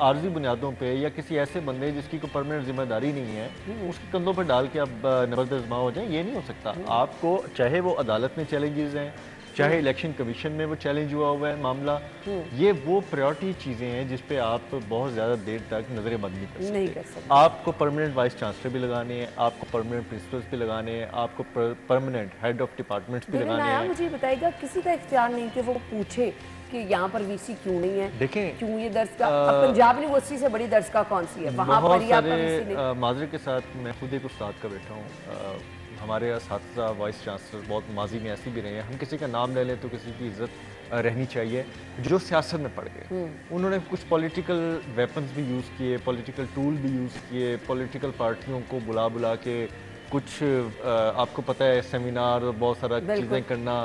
आर्जी बुनियादों पे या किसी ऐसे बंदे जिसकी कोई परमानेंट जिम्मेदारी नहीं है उसके कंधों पर डाल के आप नबरदज़मा हो जाएं। ये नहीं हो सकता। आपको चाहे वो अदालत में चैलेंजेस हैं, चाहे इलेक्शन कमीशन में वो चैलेंज हुआ हुआ है मामला, ये वो प्रायोरिटी चीज़ें हैं जिस पे आप बहुत ज़्यादा देर तक नजरबंद नहीं कर सकते। आपको परमानेंट वाइस चांसलर भी लगाने हैं, आपको परमानेंट प्रिंसिपल्स भी लगाने हैं, आपको परमानेंट हेड ऑफ डिपार्टमेंट्स भी लगाने हैं। मुझे बताइएगा, किसी का इख्तियार नहीं कि वो पूछे कि यहाँ पर वीसी क्यों नहीं है, देखें क्यों ये दरसगाह, अब पंजाब यूनिवर्सिटी से बड़ी दरसगाह कौन सी है, वहाँ पर ही आपका वीसी नहीं। माजरे के साथ मैं खुद एक उस्ताद का बैठा हूँ, हमारे असातिज़ा वाइस चांसलर बहुत माजी में ऐसे भी रहे हैं, हम किसी का नाम ले लें तो किसी की इज्जत रहनी चाहिए, जो सियासत में पड़ गए। उन्होंने कुछ पॉलिटिकल वेपन्स भी यूज़ किए, पॉलिटिकल टूल भी यूज़ किए, पॉलिटिकल पार्टियों को बुला बुला के कुछ आपको पता है सेमिनार और बहुत सारा चीज़ें करना,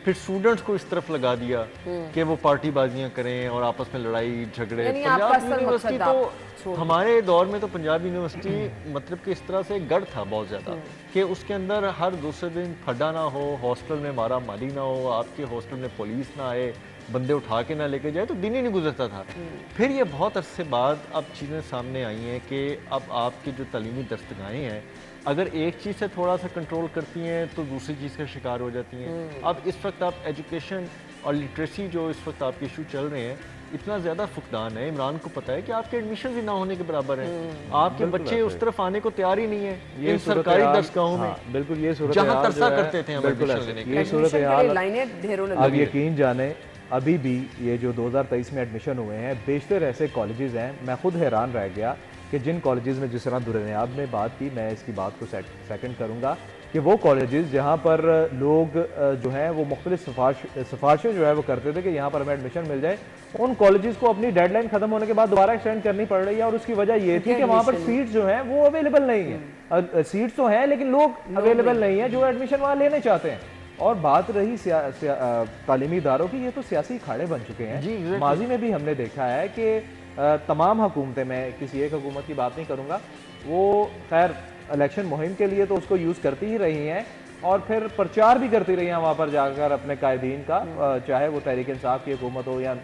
फिर स्टूडेंट्स को इस तरफ लगा दिया कि वो पार्टीबाजियां करें और आपस में लड़ाई झगड़े। पंजाब यूनिवर्सिटी तो हमारे दौर में तो पंजाब यूनिवर्सिटी मतलब कि इस तरह से गढ़ था बहुत ज़्यादा कि उसके अंदर हर दूसरे दिन फड्डा ना हो, हॉस्टल में मारा मारी ना हो, आपके हॉस्टल में पुलिस ना आए, बंदे उठा के ना लेके जाए, तो दिन ही नहीं गुजरता था। फिर ये बहुत अरसे बाद अब चीज़ें सामने आई हैं कि अब आपकी जो तालीमी दस्तगाहें हैं अगर एक चीज़ से थोड़ा सा कंट्रोल करती हैं तो दूसरी चीज़ का शिकार हो जाती हैं। अब इस वक्त आप एजुकेशन और लिटरेसी जो इस वक्त आपके इशू चल रहे हैं, इतना ज़्यादा फुकदान है, इमरान को पता है कि आपके एडमिशन ही ना होने के बराबर हैं, आपके बच्चे उस तरफ आने को तैयार ही नहीं है ये सरकारी दरसगाहों में। बिल्कुल ये सूरत जहाँ तरसा करते थे हम एडमिशन लेने के, ये सूरत हाल अब यकीन जाने अभी भी ये जो 2023 में एडमिशन हुए हैं बेशतर ऐसे कॉलेजेस हैं, मैं खुद हैरान रह गया कि जिन कॉलेजेस में जिस तरह दुनियाब में बात की, मैं इसकी बात को सेकंड करूंगा कि वो कॉलेजेस जहाँ पर लोग जो हैं वो मुख्तलिफ सिफारिशें जो है वो करते थे कि यहाँ पर हमें एडमिशन मिल जाए, उन कॉलेजेस को अपनी डेडलाइन खत्म होने के बाद दोबारा एक्सटेंड करनी पड़ रही है। और उसकी वजह ये थी कि वहाँ पर सीट्स जो हैं वो अवेलेबल नहीं है। सीट्स तो हैं लेकिन लोग अवेलेबल नहीं है जो एडमिशन वहाँ लेने चाहते हैं। और बात रही तालीमी इदारों की, ये तो सियासी अखाड़े बन चुके हैं। माजी में भी हमने देखा है कि तमाम हुकूमतें, मैं किसी एक हुकूमत की बात नहीं करूँगा, वो खैर इलेक्शन मुहिम के लिए तो उसको यूज़ करती ही रही हैं और फिर प्रचार भी करती रही हैं वहाँ पर जाकर अपने कायदीन का, चाहे वो तहरीक इंसाफ की हुकूमत हो या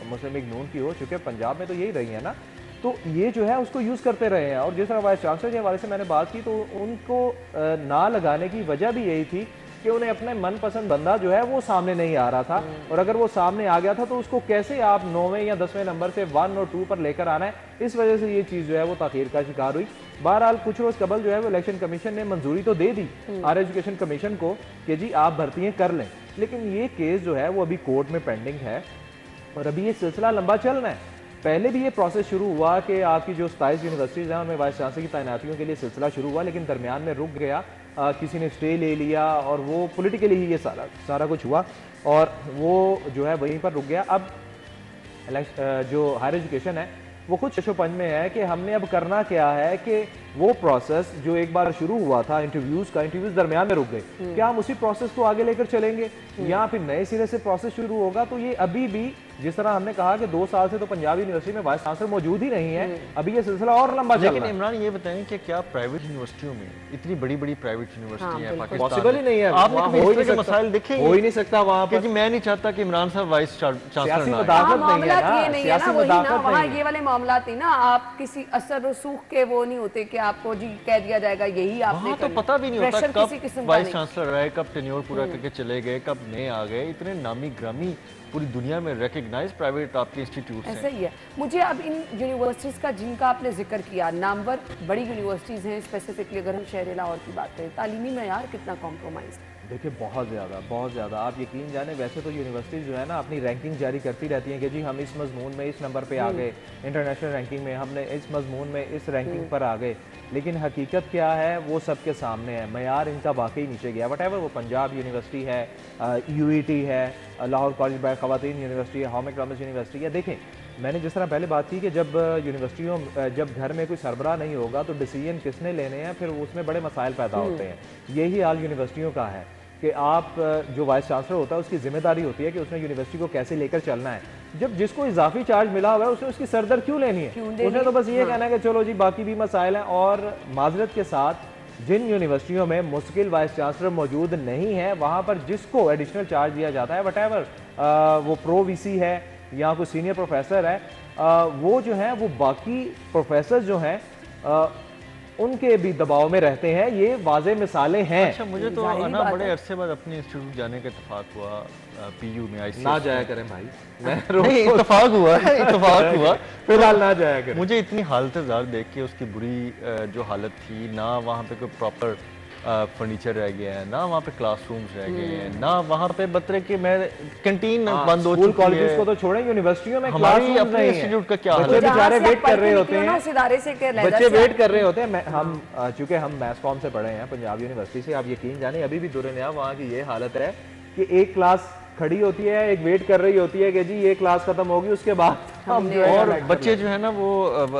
मुस्लिम लीग नून की हो, चूँकि पंजाब में तो यही रही है ना, तो ये जो है उसको यूज़ करते रहे हैं। और जिस तरह वाइस चांसलर के हवाले से मैंने बात की तो उनको ना लगाने की वजह भी यही थी कि उन्हें अपने मनपसंद बंदा जो है वो सामने नहीं आ रहा था, और अगर वो सामने आ गया था तो उसको कैसे आप 9वें या 10वें नंबर से 1 और 2 पर लेकर आना है, इस वजह से ये चीज़ जो है वो ताखीर का शिकार हुई। बहरहाल कुछ रोज़ कबल जो है वो इलेक्शन कमीशन ने मंजूरी तो दे दी हायर एजुकेशन कमीशन को कि जी आप भर्तियाँ कर लें, लेकिन ये केस जो है वो अभी कोर्ट में पेंडिंग है और अभी ये सिलसिला लंबा चल रहा है। पहले भी ये प्रोसेस शुरू हुआ कि आपकी जो 27 यूनिवर्सिटीज़ हैं उनमें वाइस चांसलर की तैनातियों के लिए सिलसिला शुरू हुआ, लेकिन दरमियान में रुक गया, किसी ने स्टे ले लिया और वो पॉलिटिकली ही ये सारा कुछ हुआ और वो जो है वहीं पर रुक गया। अब जो हायर एजुकेशन है वो खुद शशोपंज में है कि हमने अब करना क्या है कि वो प्रोसेस जो एक बार शुरू हुआ था इंटरव्यूज दरमियान में रुक गए, क्या हम उसी प्रोसेस को आगे लेकर चलेंगे या फिर नए सिरे से प्रोसेस शुरू होगा। तो ये अभी भी जिस तरह हमने कहा कि 2 साल से तो पंजाब यूनिवर्सिटी में वाइस चांसलर मौजूद ही नहीं है, अभी ये सिलसिला और लंबा चल रहा है। लेकिन इमरान ये बताएं कि क्या प्राइवेट यूनिवर्सिटियों में इतनी बड़ी बड़ी प्राइवेट यूनिवर्सिटी है पाकिस्तान, पॉसिबल ही नहीं है, आपने कभी इस तरह के मसाइल देखे? हो ही नहीं सकता वहाँ पर, क्योंकि मैं नहीं चाहता कि इमरान साहब वाइस चांसलर ना ये वाले मामला थी ना, आप किसी असर रसूख के वो नहीं होते कि आपको जी कह दिया जाएगा यही आपने, तो पता भी नहीं होता कब वाइस चांसलर रहे, कब टेन्योर पूरा करके चले गए, कब नए आ गए। इतने नामी ग्रामी पूरी दुनिया में रिकग्नाइज प्राइवेट आपके इंस्टीट्यूट हैं। ऐसा ही है। मुझे अब इन यूनिवर्सिटीज़ का जिनका आपने जिक्र किया, नामवर बड़ी यूनिवर्सिटीज़ हैं, स्पेसिफिकली अगर हम शहर लाहौर की बात करें, तालीमी मेयार कितना कॉम्प्रोमाइज़? देखिए बहुत ज़्यादा आप यकीन जाने, वैसे तो यूनिवर्सिटीज़ जो है ना अपनी रैंकिंग जारी करती रहती हैं कि जी हम इस मजमून में इस नंबर पे आ गए, इंटरनेशनल रैंकिंग में हमने इस मजमून में इस रैंकिंग पर आ गए, लेकिन हकीकत क्या है वो सबके सामने है। मयार इनका वाकई नीचे गया, वटेवर वो पंजाब यूनिवर्सिटी है, UET है, लाहौर कॉलेज बाय ख़वातीन यूनिवर्सिटी है, होम इकनॉमिक्स यूनिवर्सिटी है। देखें मैंने जिस तरह पहले बात की कि जब यूनिवर्सिटियों जब घर में कोई सरबराह नहीं होगा तो डिसीजन किसने लेने हैं, फिर उसमें बड़े मसाइल पैदा होते हैं। यही हाल यूनिवर्सिटियों का है कि आप जो वाइस चांसलर होता है उसकी जिम्मेदारी होती है कि उसने यूनिवर्सिटी को कैसे लेकर चलना है। जब जिसको इजाफी चार्ज मिला हुआ है उसने उसकी सरदर्द क्यों लेनी है? उसने तो बस ये कहना है कि चलो जी बाकी भी मसाइल हैं। और माजरत के साथ जिन यूनिवर्सिटियों में मुस्तकिल वाइस चांसलर मौजूद नहीं है वहाँ पर जिसको एडिशनल चार्ज दिया जाता है वटेवर वो प्रो वीसी है या कोई सीनियर प्रोफेसर है, वो जो है वो बाकी प्रोफेसर जो हैं उनके भी दबाव में रहते हैं। ये वाज़ेह मिसालें हैं। अच्छा, मुझे तो ना बड़े अरसे बाद अपने इंस्टीट्यूट जाने का इत्तेफाक हुआ, पीयू में आईसीएस ना जाया करें भाई, मैं नहीं इत्तेफाक हुआ है, इत्तेफाक हुआ। फिलहाल ना जाया करें। मुझे इतनी हालत ज़ार देख के उसकी बुरी जो हालत थी, ना वहाँ पे कोई प्रॉपर फर्नीचर रह गया है, ना वहाँ पे क्लासरूम्स रह गए हैं, ना वहाँ पे बतरे के मैं कैंटीन बंद हो चुकी है। को तो छोड़े, यूनिवर्सिटियों में हमारी अपने इंस्टीट्यूट का क्या हाल बच्चे है? बेचारे वेट कर रहे होते हैं, बच्चे वेट कर रहे होते हैं। हम चूंकि हम मैथ्स कॉम से पढ़े हैं पंजाब यूनिवर्सिटी से, आप यकीन जाने अभी भी दुनिया वहाँ की ये हालत है कि एक क्लास खड़ी होती है, एक वेट कर रही होती है कि जी ये क्लास खत्म होगी उसके बाद हम जो है और बच्चे जो है ना वो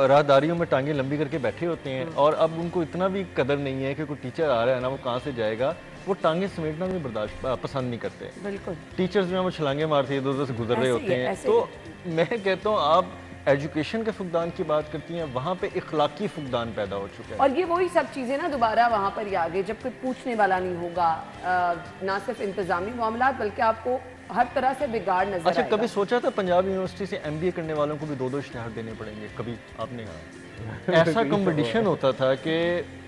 राहदारियों में टांगे लंबी करके बैठे होते हैं और अब उनको इतना भी कदर नहीं है कि कोई टीचर आ रहा है ना वो कहाँ से जाएगा, वो टांगे समेटना भी बर्दाश्त पसंद नहीं करते। बिल्कुल टीचर्स जो है वो छलांगे मारते हैं, इधर उधर से गुजर रहे होते हैं। तो मैं कहता हूँ आप एजुकेशन के फुकदान की बात करती हैं, वहाँ पे इखलाकी फुकदान पैदा हो चुका है। और ये वही सब चीज़ें ना दोबारा वहाँ पर ही आ गई जब कोई पूछने वाला नहीं होगा, ना सिर्फ इंतजामी मामला बल्कि आपको हर तरह से बिगाड़ नजर अच्छा, आएगा। कभी सोचा था पंजाब यूनिवर्सिटी से एमबीए करने वालों को भी 2-2 इश्तिहार देने पड़ेंगे? कभी आपने कहा ऐसा कंपटीशन होता था कि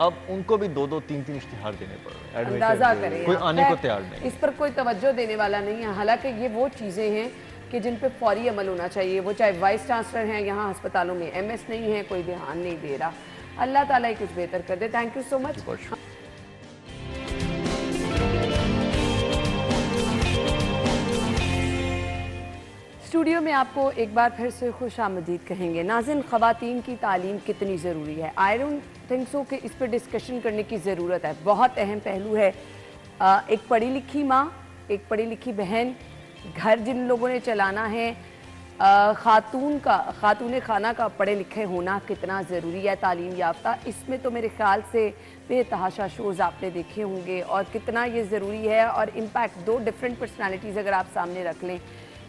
अब उनको भी 2-2 3-3 इश्तिहार देने पड़ रहे हैं? अंदाजा करें, कोई आने को तैयार नहीं। इस पर कोई तवज्जो देने वाला नहीं है। हालांकि ये वो चीज़ें हैं कि जिन पे फौरी अमल होना चाहिए। वो चाहे वाइस चांसलर हैं, यहाँ अस्पतालों में एमएस नहीं है, कोई ध्यान नहीं दे रहा। अल्लाह ताला ही कुछ बेहतर कर दे। Thank you so much. Studio में आपको एक बार फिर से खुश आमदीद कहेंगे। नाज़िन, ख़वातीन की तालीम कितनी ज़रूरी है? आई डोंट थिंक सो कि इस पर डिस्कशन करने की ज़रूरत है। बहुत अहम पहलू है। एक पढ़ी लिखी माँ, एक पढ़ी लिखी बहन, घर जिन लोगों ने चलाना है, खातून खाना का पढ़े लिखे होना कितना ज़रूरी है, तालीम याफ्ता। इसमें तो मेरे ख्याल से बेतहाशा शोज़ आपने देखे होंगे और कितना ये ज़रूरी है। और इम्पैक्ट दो डिफरेंट पर्सनालिटीज़ अगर आप सामने रख लें,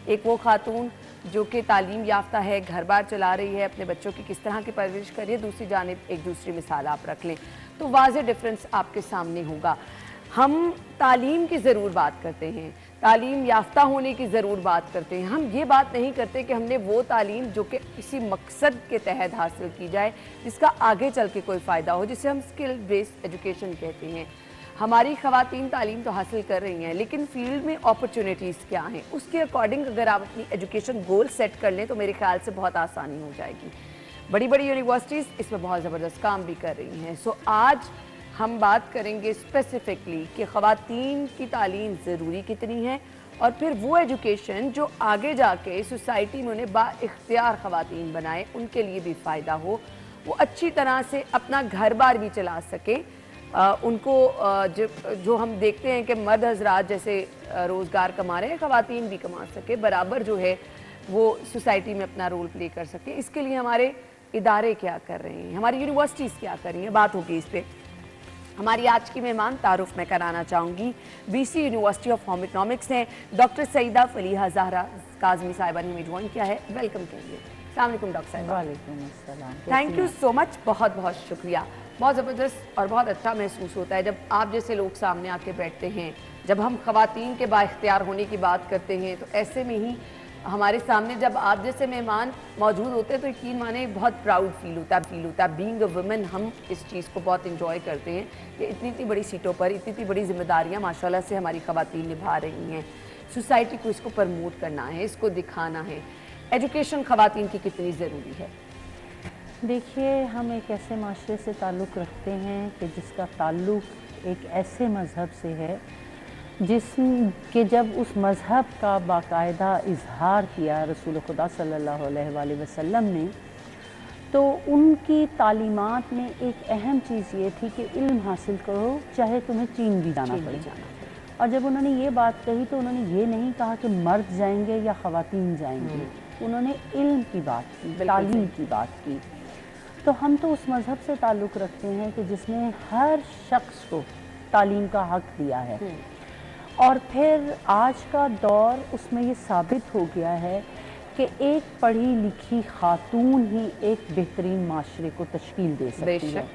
एक वो खातून जो कि तालीम याफ्ता है, घर बार चला रही है, अपने बच्चों की किस तरह की परवरिश कर रही है, दूसरी जानिब एक दूसरी मिसाल आप रख लें तो वाज़े डिफरेंस आपके सामने होगा। हम तालीम की ज़रूर बात करते हैं, तालीम याफ्ता होने की ज़रूर बात करते हैं। हम ये बात नहीं करते कि हमने वो तालीम जो कि किसी मकसद के तहत हासिल की जाए जिसका आगे चल के कोई फ़ायदा हो, जिसे हम स्किल बेस्ड एजुकेशन कहते हैं। हमारी ख़वातीन तालीम तो हासिल कर रही हैं, लेकिन फील्ड में अपॉर्चुनिटीज़ क्या हैं, उसके अकॉर्डिंग अगर आप अपनी एजुकेशन गोल सेट कर लें तो मेरे ख्याल से बहुत आसानी हो जाएगी। बड़ी बड़ी यूनिवर्सिटीज़ इसमें बहुत ज़बरदस्त काम भी कर रही हैं। सो आज हम बात करेंगे स्पेसिफिकली कि ख़वातीन की तालीम ज़रूरी कितनी है और फिर वो एजुकेशन जो आगे जाके सोसाइटी में उन्हें बाइख्तियार ख़वातीन बनाए, उनके लिए भी फ़ायदा हो, वो अच्छी तरह से अपना घर बार भी चला सके। उनको जो हम देखते हैं कि मर्द हजरात जैसे रोज़गार कमा रहे हैं, ख़वातीन भी कमा सके, बराबर जो है वो सोसाइटी में अपना रोल प्ले कर सके। इसके लिए हमारे इदारे क्या कर रहे हैं, हमारी यूनिवर्सिटीज़ क्या कर रही हैं, बात होगी इस पर। हमारी आज की मेहमान तारुफ मैं कराना चाहूँगी, BC university of home economics हैं, डॉक्टर सईदा फलीहा ज़हरा काज़मी साहिबा ने हमें ज्वाइन किया है। वेलकम करिए। अस्सलाम वालेकुम डॉक्टर साहिबा। वालेकुम अस्सलाम। थैंक यू सो मच, बहुत बहुत शुक्रिया। बहुत ज़बरदस्त और बहुत अच्छा महसूस होता है जब आप जैसे लोग सामने आके बैठते हैं। जब हम ख़वातीन के बाइख्तियार होने की बात करते हैं तो ऐसे में ही हमारे सामने जब आप जैसे मेहमान मौजूद होते हैं तो यकीन माने बहुत प्राउड फील होता है। बीइंग अ वुमेन हम इस चीज़ को बहुत इंजॉय करते हैं कि इतनी इतनी बड़ी सीटों पर इतनी बड़ी जिम्मेदारियाँ माशाल्लाह से हमारी ख़वातीन निभा रही हैं। सोसाइटी को इसको प्रमोट करना है, इसको दिखाना है। एजुकेशन ख़वातीन की कितनी ज़रूरी है? देखिए, हम एक ऐसे माशरे से ताल्लुक़ रखते हैं कि जिसका ताल्लुक़ एक ऐसे मज़हब से है जिसके जब उस मज़हब का बाकायदा इजहार किया रसूल खुदा सल्लल्लाहु अलैहि वसल्लम ने, तो उनकी तालीमात में एक अहम चीज़ ये थी कि इल्म हासिल करो चाहे तुम्हें चीन भी जाना पड़े। और जब उन्होंने ये बात कही तो उन्होंने ये नहीं कहा कि मर्द जाएंगे या ख़वातीन जाएंगी, उन्होंने इल्म की बात की, तालीम की बात की। तो हम तो उस मज़हब से ताल्लुक़ रखते हैं कि जिसने हर शख्स को तालीम का हक़ दिया है। और फिर आज का दौर उसमें ये साबित हो गया है कि एक पढ़ी लिखी खातून ही एक बेहतरीन माशरे को तश्कील दे सकती है।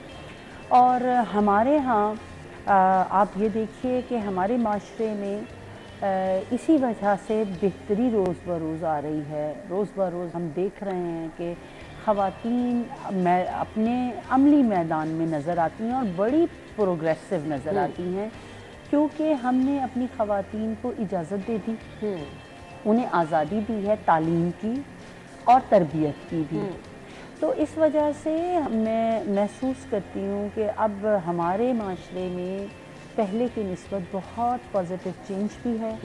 और हमारे यहाँ आप ये देखिए कि हमारे माशरे में इसी वजह से बेहतरी रोज़ ब रोज़ आ रही है। रोज़ ब रोज़ हम देख रहे हैं कि ख़वातीन अपने अमली मैदान में नज़र आती हैं और बड़ी प्रोग्रेसिव नज़र आती हैं, क्योंकि हमने अपनी ख़वातीन को इजाज़त दे दी, उन्हें आज़ादी दी है तालीम की और तरबियत की भी। तो इस वजह से मैं महसूस करती हूँ कि अब हमारे माशरे में पहले की निस्बत बहुत पॉजिटिव चेंज भी है,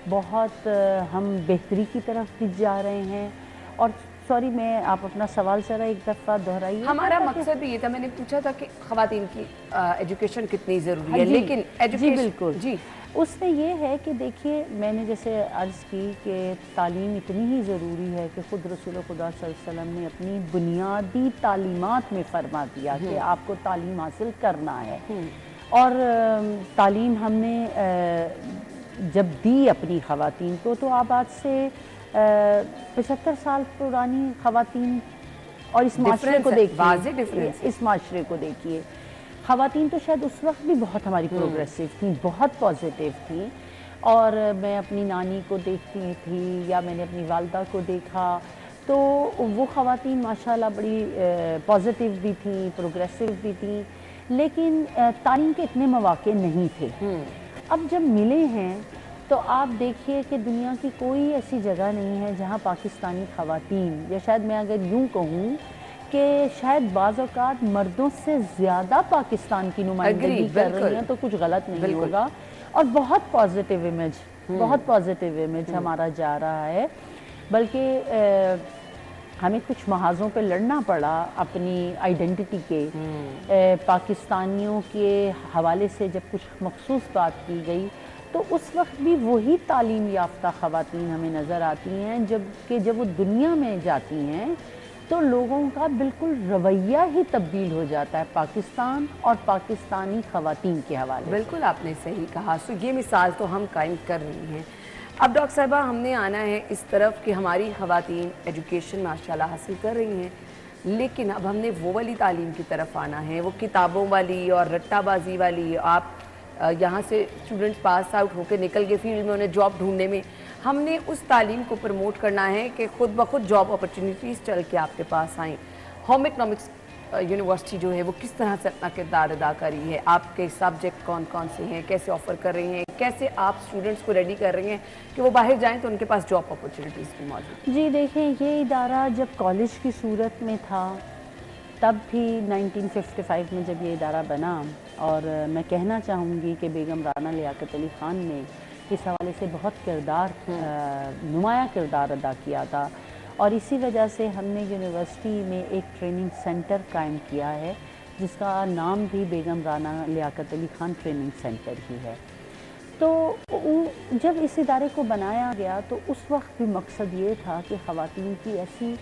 बहुत हम बेहतरी की तरफ भी जा रहे हैं। और सॉरी, मैं आप अपना सवाल ज़रा एक दफ़ा दोहराइए। हमारा मकसद भी ये था, मैंने पूछा था कि ख़वातीन की एजुकेशन कितनी ज़रूरी है, लेकिन जी बिल्कुल जी उसमें ये है कि देखिए, मैंने जैसे अर्ज़ की कि तालीम इतनी ही ज़रूरी है कि ख़ुद रसूल खुदा सल्लल्लाहु अलैहि वसल्लम ने अपनी बुनियादी तालीमात में फरमा दिया कि आपको तालीम हासिल करना है। और तालीम हमने जब दी अपनी ख़वातीन को, तो आप आज से 75 साल पुरानी ख़वातीन और इस माशरे को देखिए, इस माशरे को देखिए, ख़वातीन तो शायद उस वक्त भी बहुत हमारी प्रोग्रेसिव थी, बहुत पॉजिटिव थी। और मैं अपनी नानी को देखती थी या मैंने अपनी वालदा को देखा, तो वो ख़वातीन माशाल्लाह बड़ी पॉजिटिव भी थी, प्रोग्रेसिव भी थी, लेकिन तालीम के इतने मौक़े नहीं थे। अब जब मिले हैं तो आप देखिए कि दुनिया की कोई ऐसी जगह नहीं है जहाँ पाकिस्तानी ख़वातीन, या शायद मैं अगर यूँ कहूँ कि शायद बाज़ औक़ात मर्दों से ज़्यादा पाकिस्तान की नुमाइंदगी कर रही हैं, तो कुछ गलत नहीं होगा। और बहुत पॉजिटिव इमेज, बहुत पॉजिटिव इमेज हमारा जा रहा है। बल्कि हमें कुछ महाज़ों पे लड़ना पड़ा अपनी आइडेंटिटी के पाकिस्तानियों के हवाले से। जब कुछ मखसूस बात की गई तो उस वक्त भी वही तालीम याफ्ता ख़वातीन हमें नज़र आती हैं, जबकि जब वो दुनिया में जाती हैं तो लोगों का बिल्कुल रवैया ही तब्दील हो जाता है पाकिस्तान और पाकिस्तानी ख़वातीन के हवाले। बिल्कुल आपने सही कहा। सो ये मिसाल तो हम कायम कर रही हैं। अब डॉक्टर साहिबा, हमने आना है इस तरफ कि हमारी ख़वातीन एजुकेशन माशाल्लाह हासिल कर रही हैं, लेकिन अब हमने वो वाली तालीम की तरफ आना है, वो किताबों वाली और रट्टाबाजी वाली। आप यहाँ से स्टूडेंट्स पास आउट होकर निकल गए फील्ड में, उन्हें जॉब ढूंढने में हमने उस तालीम को प्रमोट करना है कि खुद ब खुद जॉब अपॉर्चुनिटीज़ चल के आपके पास आएँ। होम इकनॉमिक्स यूनिवर्सिटी जो है वो किस तरह से अपना किरदार अदा कर रही है? आपके सब्जेक्ट कौन कौन से हैं, कैसे ऑफ़र कर रही हैं, कैसे आप स्टूडेंट्स को रेडी कर रही हैं कि वो बाहर जाएँ तो उनके पास जॉब अपॉर्चुनिटीज़ भी मौजूद? जी देखिए, ये इदारा जब कॉलेज की सूरत में था तब भी 1955 में जब ये इदारा बना, और मैं कहना चाहूँगी कि बेगम राना लियाकत अली ख़ान ने इस हवाले से बहुत नुमाया किरदार अदा किया था। और इसी वजह से हमने यूनिवर्सिटी में एक ट्रेनिंग सेंटर कायम किया है जिसका नाम भी बेगम राना लियाकत अली ख़ान ट्रेनिंग सेंटर ही है। तो जब इस इदारे को बनाया गया तो उस वक्त भी मकसद ये था कि ख़वातीन की ऐसी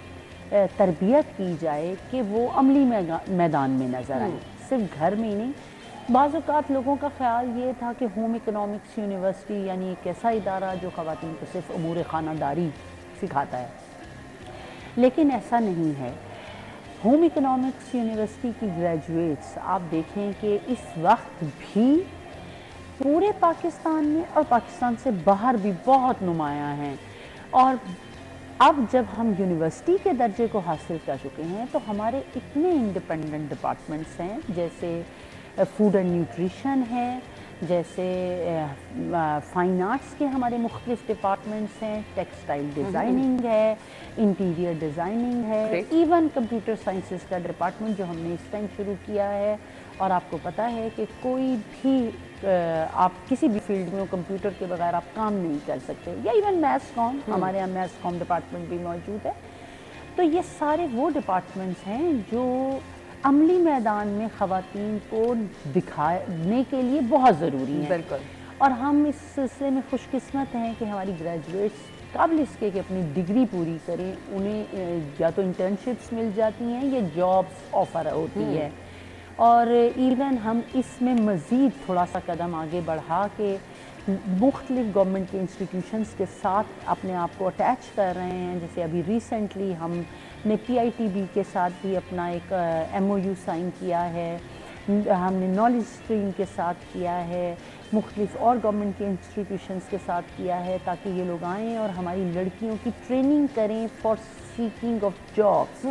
तरबियत की जाए कि वो अमली मैदान में नज़र आए, सिर्फ घर में ही नहीं। बाज़ औक़ात लोगों का ख़्याल ये था कि होम इकनॉमिक्स यूनिवर्सिटी यानी एक ऐसा इदारा जो ख़वातीन को सिर्फ अमूर ख़ानादारी सिखाता है, लेकिन ऐसा नहीं है। होम इकनॉमिक्स यूनिवर्सिटी की ग्रेजुएट्स आप देखें कि इस वक्त भी पूरे पाकिस्तान में और पाकिस्तान से बाहर भी बहुत नुमाया हैं। और अब जब हम यूनिवर्सिटी के दर्जे को हासिल कर चुके हैं तो हमारे इतने इंडिपेंडेंट डिपार्टमेंट्स हैं, जैसे फूड एंड न्यूट्रिशन है, जैसे फ़ाइन आर्ट्स के हमारे मुख्तलिफ डिपार्टमेंट्स हैं, टेक्सटाइल डिज़ाइनिंग है, इंटीरियर डिज़ाइनिंग है, इवन कंप्यूटर साइंसेस का डिपार्टमेंट जो हमने इस टाइम शुरू किया है। और आपको पता है कि कोई भी आप किसी भी फील्ड में कंप्यूटर के बगैर आप काम नहीं कर सकते, या इवन मैथ्स कॉम, हमारे यहाँ मैथ्स कॉम डिपार्टमेंट भी मौजूद है। तो ये सारे वो डिपार्टमेंट्स हैं जो अमली मैदान में ख़वातीन को दिखाने के लिए बहुत ज़रूरी है। बिल्कुल। और हम इस सिलसिले में खुशकिस्मत हैं कि हमारी ग्रेजुएट्स काबिल इसके कि अपनी डिग्री पूरी करें, उन्हें या तो इंटर्नशिप्स मिल जाती हैं या जॉब्स ऑफ़र होती है। और इवन हम इसमें मज़ीद थोड़ा सा कदम आगे बढ़ा के मुख्तलिफ गवर्नमेंट के इंस्टीट्यूशंस के साथ अपने आप को अटैच कर रहे हैं। जैसे अभी रिसेंटली हमने PITB के साथ भी अपना एक MOU साइन किया है, हमने नॉलेज स्ट्रीम के साथ किया है, मुख्तलिफ और गवर्नमेंट के इंस्टीट्यूशंस के साथ किया है, ताकि ये लोग आएँ और हमारी लड़कियों की ट्रेनिंग करें फॉर सीकिंग ऑफ जॉब्स।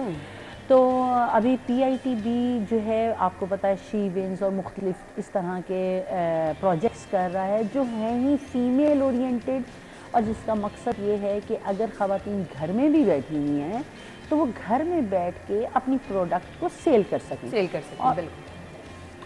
तो अभी PITB जो है आपको पता है शी विंस और मुख्तलिफ इस तरह के प्रोजेक्ट्स कर रहा है जो हैं ही फीमेल ओरिएंटेड, और जिसका मकसद ये है कि अगर ख़वातीन घर में भी बैठी हुई हैं तो वो घर में बैठ के अपनी प्रोडक्ट को सेल कर सकें। बिल्कुल।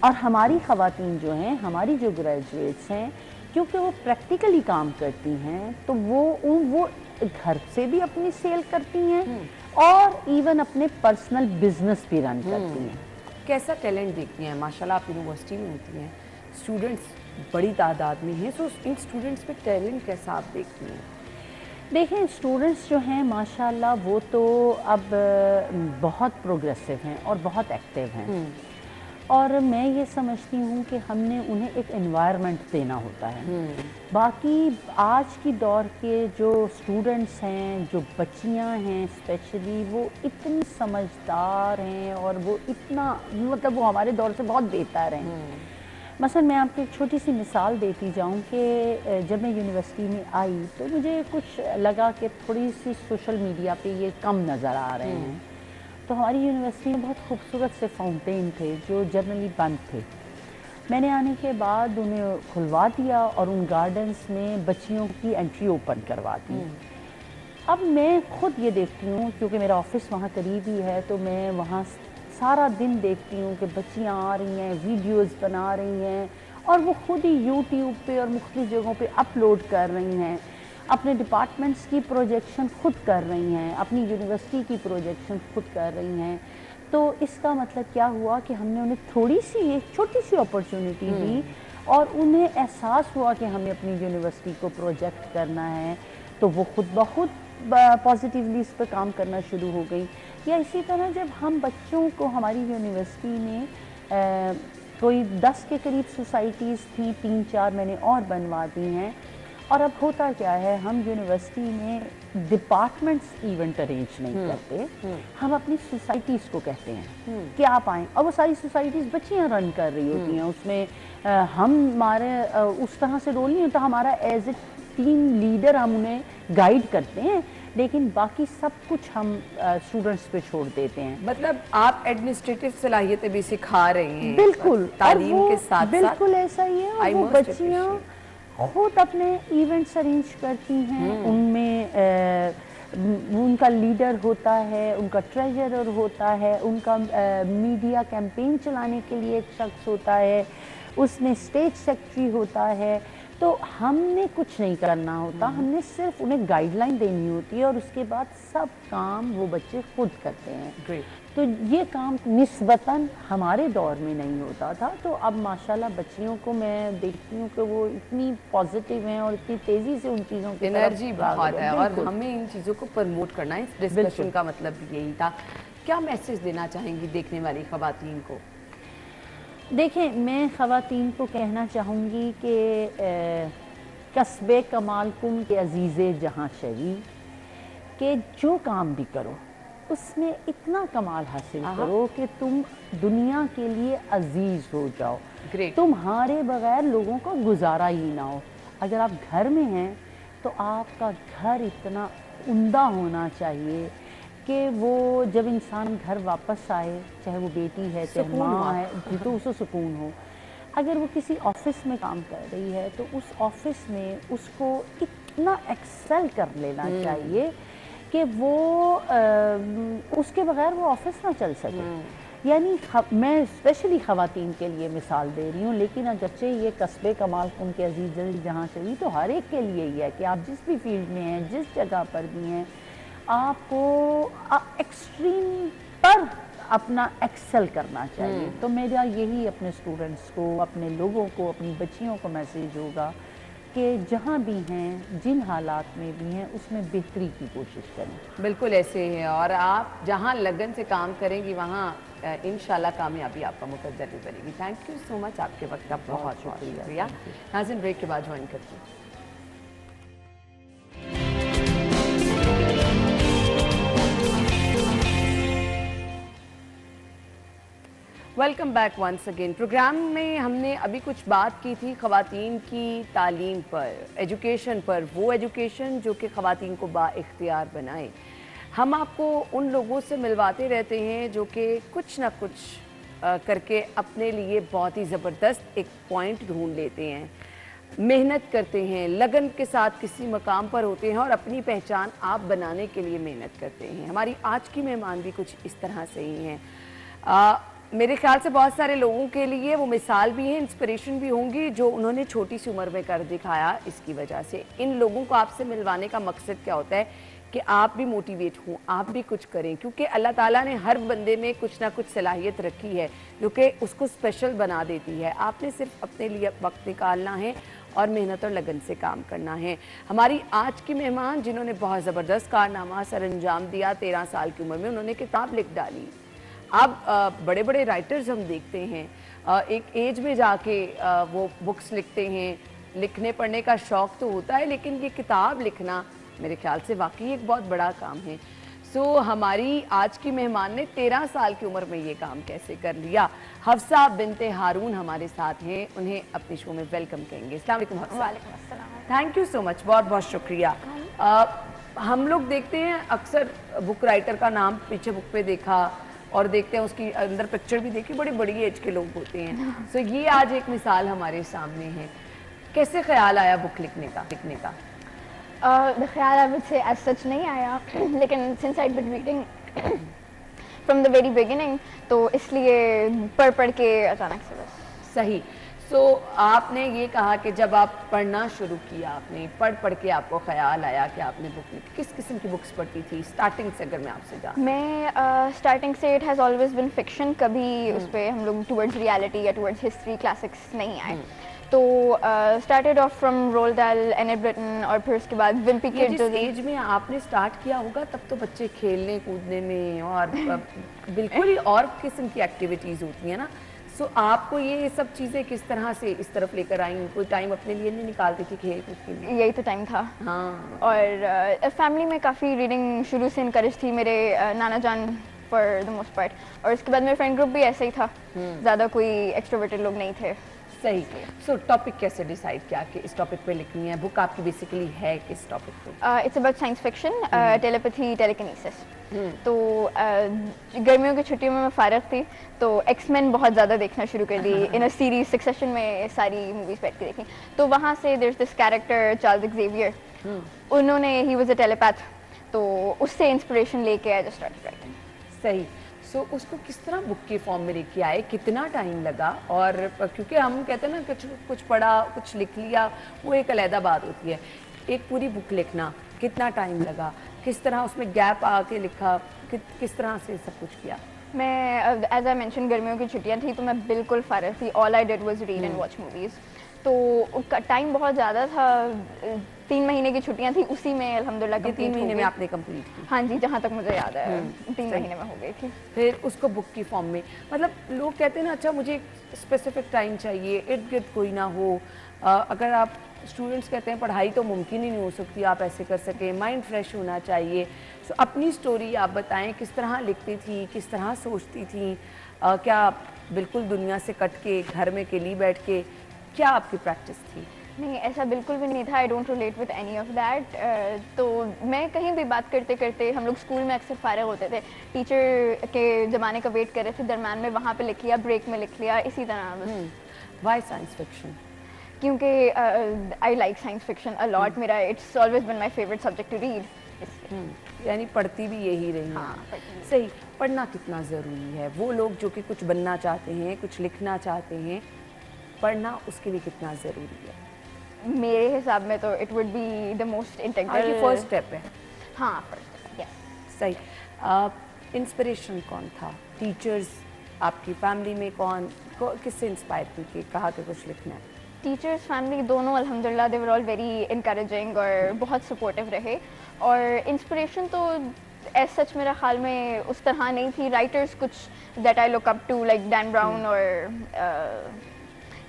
और हमारी ख़वातीन जो हैं, हमारी जो ग्रेजुएट्स हैं, क्योंकि वो प्रैक्टिकली काम करती हैं तो वो घर से भी अपनी सेल करती हैं और इवन अपने पर्सनल बिजनेस भी रन करती हैं। कैसा टैलेंट देखती हैं? माशाल्लाह आप यूनिवर्सिटी में होती हैं, स्टूडेंट्स बड़ी तादाद में हैं, सो इन स्टूडेंट्स में टैलेंट कैसा आप देखती हैं? देखें, स्टूडेंट्स जो हैं माशाल्लाह वो तो अब बहुत प्रोग्रेसिव हैं और बहुत एक्टिव हैं, और मैं ये समझती हूँ कि हमने उन्हें एक एनवायरनमेंट देना होता है। बाकी आज की दौर के जो स्टूडेंट्स हैं, जो बच्चियाँ हैं स्पेशली, वो इतनी समझदार हैं और वो इतना मतलब वो हमारे दौर से बहुत बेहतर हैं। मसलन मैं आपको एक छोटी सी मिसाल देती जाऊँ कि जब मैं यूनिवर्सिटी में आई तो मुझे कुछ लगा कि थोड़ी सी सोशल मीडिया पे ये कम नज़र आ रहे हैं। तो हमारी यूनिवर्सिटी में बहुत खूबसूरत से फाउंटेन थे जो जनरली बंद थे। मैंने आने के बाद उन्हें खुलवा दिया और उन गार्डन्स में बच्चियों की एंट्री ओपन करवा दी। अब मैं खुद ये देखती हूँ, क्योंकि मेरा ऑफिस वहाँ करीब ही है, तो मैं वहाँ सारा दिन देखती हूँ कि बच्चियाँ आ रही हैं, वीडियोस बना रही हैं और वो खुद ही यूट्यूब पे और मुख्तलिफ जगहों पे अपलोड कर रही हैं, अपने डिपार्टमेंट्स की प्रोजेक्शन खुद कर रही हैं, अपनी यूनिवर्सिटी की प्रोजेक्शन खुद कर रही हैं। तो इसका मतलब क्या हुआ कि हमने उन्हें थोड़ी सी एक छोटी सी अपॉर्चुनिटी दी और उन्हें एहसास हुआ कि हमें अपनी यूनिवर्सिटी को प्रोजेक्ट करना है, तो वो खुद ब खुद पॉजिटिवली इस पर काम करना शुरू हो गई। या इसी तरह जब हम बच्चों को हमारी यूनिवर्सिटी में कोई 10 के करीब सोसाइटीज़ थी, 3-4 मैंने और बनवा दी हैं। और अब होता क्या है, हम यूनिवर्सिटी में डिपार्टमेंट्स इवेंट अरेंज नहीं करते, हम अपनी सोसाइटीज़ को कहते हैं कि आप आएँ, और वो सारी सोसाइटीज़ बच्चियाँ रन कर रही होती हैं। उसमें हमारे उस तरह से रोल नहीं होता, हमारा एज ए टीम लीडर हम उन्हें गाइड करते हैं, लेकिन बाकी सब कुछ हम स्टूडेंट्स पे छोड़ देते हैं। मतलब आप एडमिनिस्ट्रेटिव सलाहियतें भी सिखा रही हैं? बिल्कुल, तालीम के साथ बिल्कुल ऐसा ही है। और वो बच्चियाँ खुद अपने इवेंट्स अरेंज करती हैं, उनमें उनका लीडर होता है, उनका ट्रेजरर होता है, उनका मीडिया कैंपेन चलाने के लिए एक शख्स होता है, उसमें स्टेज सेक्रेटरी होता है। तो हमने कुछ नहीं करना होता, हमने सिर्फ उन्हें गाइडलाइन देनी होती है और उसके बाद सब काम वो बच्चे खुद करते हैं। ग्रेट। तो ये काम निस्बतन हमारे दौर में नहीं होता था। तो अब माशाल्लाह बच्चियों को मैं देखती हूँ कि वो इतनी पॉजिटिव हैं और इतनी तेज़ी से उन चीज़ों की एनर्जी बहुत है, और हमें इन चीज़ों को प्रमोट करना है। इस डिस्कशन का मतलब यही था। क्या मैसेज देना चाहेंगी देखने वाली ख़वातीन को? देखें, मैं ख़वातीन को कहना चाहूँगी कि कस्बे कमाल कुम के अजीज़े जहाँ शरी, कि जो काम भी करो उसमें इतना कमाल हासिल करो कि तुम दुनिया के लिए अजीज़ हो जाओ। ग्रेट। तुम्हारे बगैर लोगों को गुजारा ही ना हो। अगर आप घर में हैं तो आपका घर इतना उम्दा होना चाहिए कि वो जब इंसान घर वापस आए, चाहे वो बेटी है चाहे माँ है, तो उसे सुकून हो। अगर वो किसी ऑफिस में काम कर रही है तो उस ऑफिस में उसको इतना एक्सेल कर लेना चाहिए कि वो उसके बगैर वो ऑफिस ना चल सके। यानी मैं स्पेशली ख़वातीन के लिए मिसाल दे रही हूँ, लेकिन अगरचे ये कस्बे कमाल कुम के अजीज़ जहाँ चली, तो हर एक के लिए ही है कि आप जिस भी फील्ड में हैं, जिस जगह पर भी हैं, आपको एक्सट्रीम पर अपना एक्सेल करना चाहिए। तो मेरा यही अपने स्टूडेंट्स को, अपने लोगों को, अपनी बच्चियों को मैसेज होगा कि जहाँ भी हैं, जिन हालात में भी हैं, उसमें बेहतरी की कोशिश करें। बिल्कुल ऐसे है, और आप जहाँ लगन से काम करेंगी वहाँ इंशाल्लाह कामयाबी आपका मुकद्दर भी बनेगी। थैंक यू सो मच, आपके वक्त का बहुत शुक्रिया। नाज़रीन, ब्रेक के बाद ज्वाइन करती हूँ। Welcome back once again. Programme में हमने अभी कुछ बात की थी ख़वातीन की तालीम पर, एजुकेशन पर, वो एजुकेशन जो कि ख़वातीन को बाइख्तियार बनाए। हम आपको उन लोगों से मिलवाते रहते हैं जो कि कुछ ना कुछ करके अपने लिए बहुत ही ज़बरदस्त एक पॉइंट ढूंढ लेते हैं, मेहनत करते हैं, लगन के साथ किसी मकाम पर होते हैं और अपनी पहचान आप बनाने के लिए मेहनत करते हैं। हमारी आज की मेहमान भी कुछ इस तरह से ही हैं। मेरे ख्याल से बहुत सारे लोगों के लिए वो मिसाल भी है, इंस्पिरेशन भी होंगी, जो उन्होंने छोटी सी उम्र में कर दिखाया। इसकी वजह से इन लोगों को आपसे मिलवाने का मकसद क्या होता है कि आप भी मोटिवेट हों, आप भी कुछ करें, क्योंकि अल्लाह ताला ने हर बंदे में कुछ ना कुछ सलाहियत रखी है जो कि उसको स्पेशल बना देती है। आपने सिर्फ अपने लिए वक्त निकालना है और मेहनत और लगन से काम करना है। हमारी आज की मेहमान, जिन्होंने बहुत ज़बरदस्त कारनामा सर अंजाम दिया 13 साल की उम्र में, उन्होंने किताब लिख डाली। अब बड़े बड़े राइटर्स हम देखते हैं एक एज में जाके वो बुक्स लिखते हैं, लिखने पढ़ने का शौक़ तो होता है, लेकिन ये किताब लिखना मेरे ख्याल से वाकई एक बहुत बड़ा काम है। सो हमारी आज की मेहमान ने 13 साल की उम्र में ये काम कैसे कर लिया। हफ्सा बिनते हारून हमारे साथ हैं, उन्हें अपने शो में वेलकम कहेंगे। अस्सलाम वालेकुम हफ्सा। वालेकुम अस्सलाम। थैंक यू सो मच, बहुत बहुत शुक्रिया। हम लोग देखते हैं अक्सर बुक राइटर का नाम पीछे बुक पे देखा और देखते हैं उसकी अंदर पिक्चर भी देखी, बड़ी बड़ी एज के लोग होते हैं। सो ये आज एक मिसाल हमारे सामने है। कैसे ख्याल आया बुक लिखने का? ख्याल I would say as such नहीं आया, लेकिन since I been reading from the very beginning, तो इसलिए पढ़ के अचानक से बस। सही। सो आपने ये कहा कि जब आप पढ़ना शुरू किया, आपने पढ़ के आपको ख्याल आया कि आपने बुक लिखी। किस किस्म की बुक्स पढ़ती थी स्टार्टिंग से, अगर मैं आपसे जानूं? मैं स्टार्टिंग से it has always been fiction, कभी उस पर हम लोग टुवर्ड्स रियलिटी या टुवर्ड्स हिस्ट्री क्लासिक्स नहीं आए। तो started off from rolled dal, Annette Britain, और फिर उसके बाद विम्पी किड। जिस एज में आपने स्टार्ट किया होगा तब तो बच्चे खेलने कूदने में और बिल्कुल ही और किस्म की एक्टिविटीज़ होती हैं ना। सो आपको ये सब चीज़ें किस तरह से इस तरफ लेकर आई? कोई टाइम अपने लिए नहीं निकालती थी खेल कूद के लिए? यही तो टाइम था। हाँ। और फैमिली में काफ़ी रीडिंग शुरू से इनकरेज थी, मेरे नाना जान फॉर द मोस्ट पार्ट, और उसके बाद मेरा फ्रेंड ग्रुप भी ऐसे ही था, ज़्यादा कोई एक्सट्रोवर्टेड लोग नहीं थे। सही। सो टॉपिक कैसे डिसाइड किया कि इस टॉपिक पे लिखनी है? बुक आपकी बेसिकली है किस टॉपिक पे? It's about science fiction, telepathy, telekinesis. तो गर्मियों की छुट्टियों में मैं फारिग थी, तो एक्समैन बहुत ज़्यादा देखना शुरू कर दी। इन अ सीरीज सक्सेशन में सारी मूवीज बैठ के देखी। तो वहाँ से there is this character Charles Xavier, उन्होंने ही वाज अ टेलीपैथ, तो उससे इंस्पिरेशन लेके आई जस्ट स्टार्टेड राइटिंग। सही। सो उसको किस तरह बुक के फॉर्म में लेके आए, कितना टाइम लगा? और क्योंकि हम कहते हैं ना कुछ पढ़ा कुछ लिख लिया, वो एक अलग बात होती है। एक पूरी बुक लिखना कितना टाइम लगा, किस तरह उसमें गैप आके लिखा, किस तरह से सब कुछ किया? मैं एज आई मेंशन गर्मियों की छुट्टियां थी, तो मैं बिल्कुल फारिग थी। All I did was read and watch movies. तो टाइम बहुत ज़्यादा था, 3 महीने की छुट्टियां थी, उसी में अल्हम्दुलिल्लाह कंप्लीट 3 महीने में आपने कंप्लीट की? हाँ जी, जहाँ तक मुझे याद है 3 महीने में हो गई थी। फिर उसको बुक की फॉर्म में, मतलब लोग कहते हैं ना, अच्छा मुझे एक स्पेसिफिक टाइम चाहिए, इर्द गिर्द कोई ना हो। अगर आप स्टूडेंट्स कहते हैं पढ़ाई तो मुमकिन ही नहीं हो सकती आप ऐसे कर सकें, माइंड फ्रेश होना चाहिए। सो अपनी स्टोरी आप बताएं, किस तरह लिखती थी, किस तरह सोचती थी? क्या बिल्कुल दुनिया से कट के घर में अकेली बैठ के, क्या आपकी प्रैक्टिस थी? नहीं, ऐसा बिल्कुल भी नहीं था। I don't relate with any of that. तो मैं कहीं भी बात करते करते, हम लोग स्कूल में अक्सर फारिग होते थे, टीचर के ज़माने का वेट कर रहे थे, दरम्यान में वहाँ पे लिख लिया, ब्रेक में लिख लिया, इसी तरह बस। Why science fiction? क्योंकि I like science fiction a lot. मेरा it's always been my favourite subject to read. यानी पढ़ती भी यही रही हैं। हाँ, सही। पढ़ना कितना ज़रूरी है? वो लोग जो कि कुछ बनना चाहते हैं, कुछ लिखना चाहते हैं, पढ़ना उसके लिए कितना ज़रूरी है? मेरे हिसाब में तो it would be the most integral first step है। हाँ, फर्स्ट स्टेप, यस। सही। इंस्पिरेशन कौन था? टीचर्स, आपकी फैमिली में कौन किससे इंस्पायर थी कि कहा कि कुछ लिखना है? टीचर्स फैमिली दोनों अल्हम्दुलिल्लाह दे वर ऑल वेरी इनकरेजिंग और बहुत सपोर्टिव रहे। और इंस्पिरेशन तो एज सच मेरा ख्याल में उस तरह नहीं थी। राइटर्स कुछ that I look up to like Dan Brown और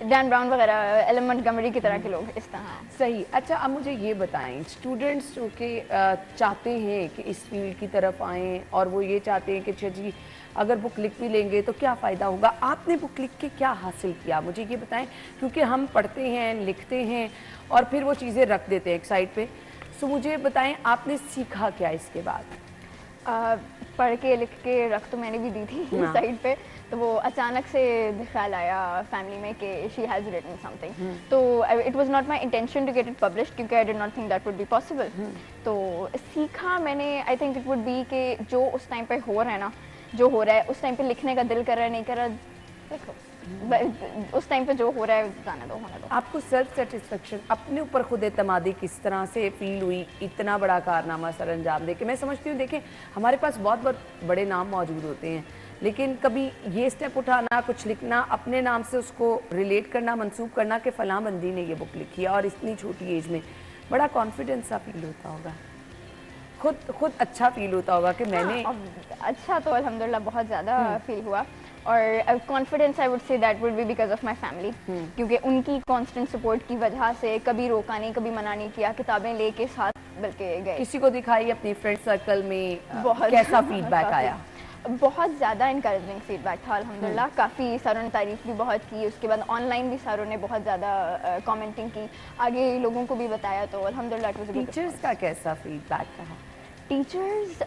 डैन ब्राउन वगैरह, एल एम मोंटगोमरी की तरह के लोग इस तरह। सही। अच्छा, अब मुझे ये बताएं, स्टूडेंट्स जो कि चाहते हैं कि इस फील्ड की तरफ आएँ और वो ये चाहते हैं कि अच्छा जी अगर बुक लिख भी लेंगे तो क्या फ़ायदा होगा, आपने बुक लिख के क्या हासिल किया, मुझे ये बताएं। क्योंकि हम पढ़ते हैं, लिखते हैं और फिर वो चीज़ें रख देते हैं एक साइड पे। सो मुझे बताएं आपने सीखा क्या इसके बाद? पढ़ के लिख के रख तो मैंने भी दी थी साइड पे, तो वो अचानक से ख्याल आया फैमिली में कि शी हैज़ रिटन समथिंग। तो it was not my intention to get it published क्योंकि I did not think that would be possible. तो सीखा मैंने, I think it would be कि जो उस टाइम पे हो रहा है ना, जो हो रहा है उस टाइम पे लिखने का दिल कर रहा है, नहीं कर रहा, लिखो। उस टाइम पे जो हो रहा है जाने दो, होने दो। आपको सेल्फ सेटिस्फेक्शन, अपने ऊपर खुद एतमादी किस तरह से फील हुई इतना बड़ा कारनामा सर अंजाम दे के? मैं समझती हूँ, देखें हमारे पास बहुत बहुत बड़े नाम मौजूद होते हैं, लेकिन कभी ये स्टेप उठाना, कुछ लिखना, अपने नाम से उसको रिलेट करना, मंसूब करना कि फ़लाँ बंदी ने ये बुक लिखी है और इतनी छोटी एज में, बड़ा कॉन्फिडेंस सा फील होता होगा, खुद अच्छा फील होता होगा कि मैंने। अच्छा तो अल्हम्दुलिल्लाह बहुत ज़्यादा फील हुआ। और confidence I would say that would B because of my family, क्योंकि उनकी कांस्टेंट सपोर्ट की वजह से कभी रोका नहीं, कभी मना नहीं किया, किताबें लेके साथ बल्कि गए। किसी को दिखाई अपनी फ्रेंड सर्कल में, बहुत कैसा फीडबैक आया? बहुत ज़्यादा इंकरेजिंग फीडबैक था अल्हम्दुलिल्लाह। काफ़ी सारों ने तारीफ़ भी बहुत की, उसके बाद ऑनलाइन भी सारों ने बहुत ज़्यादा कमेंटिंग की, आगे लोगों को भी बताया, तो अल्हम्दुलिल्लाह it was a good. Teachers का कैसा फीडबैक रहा? टीचर्स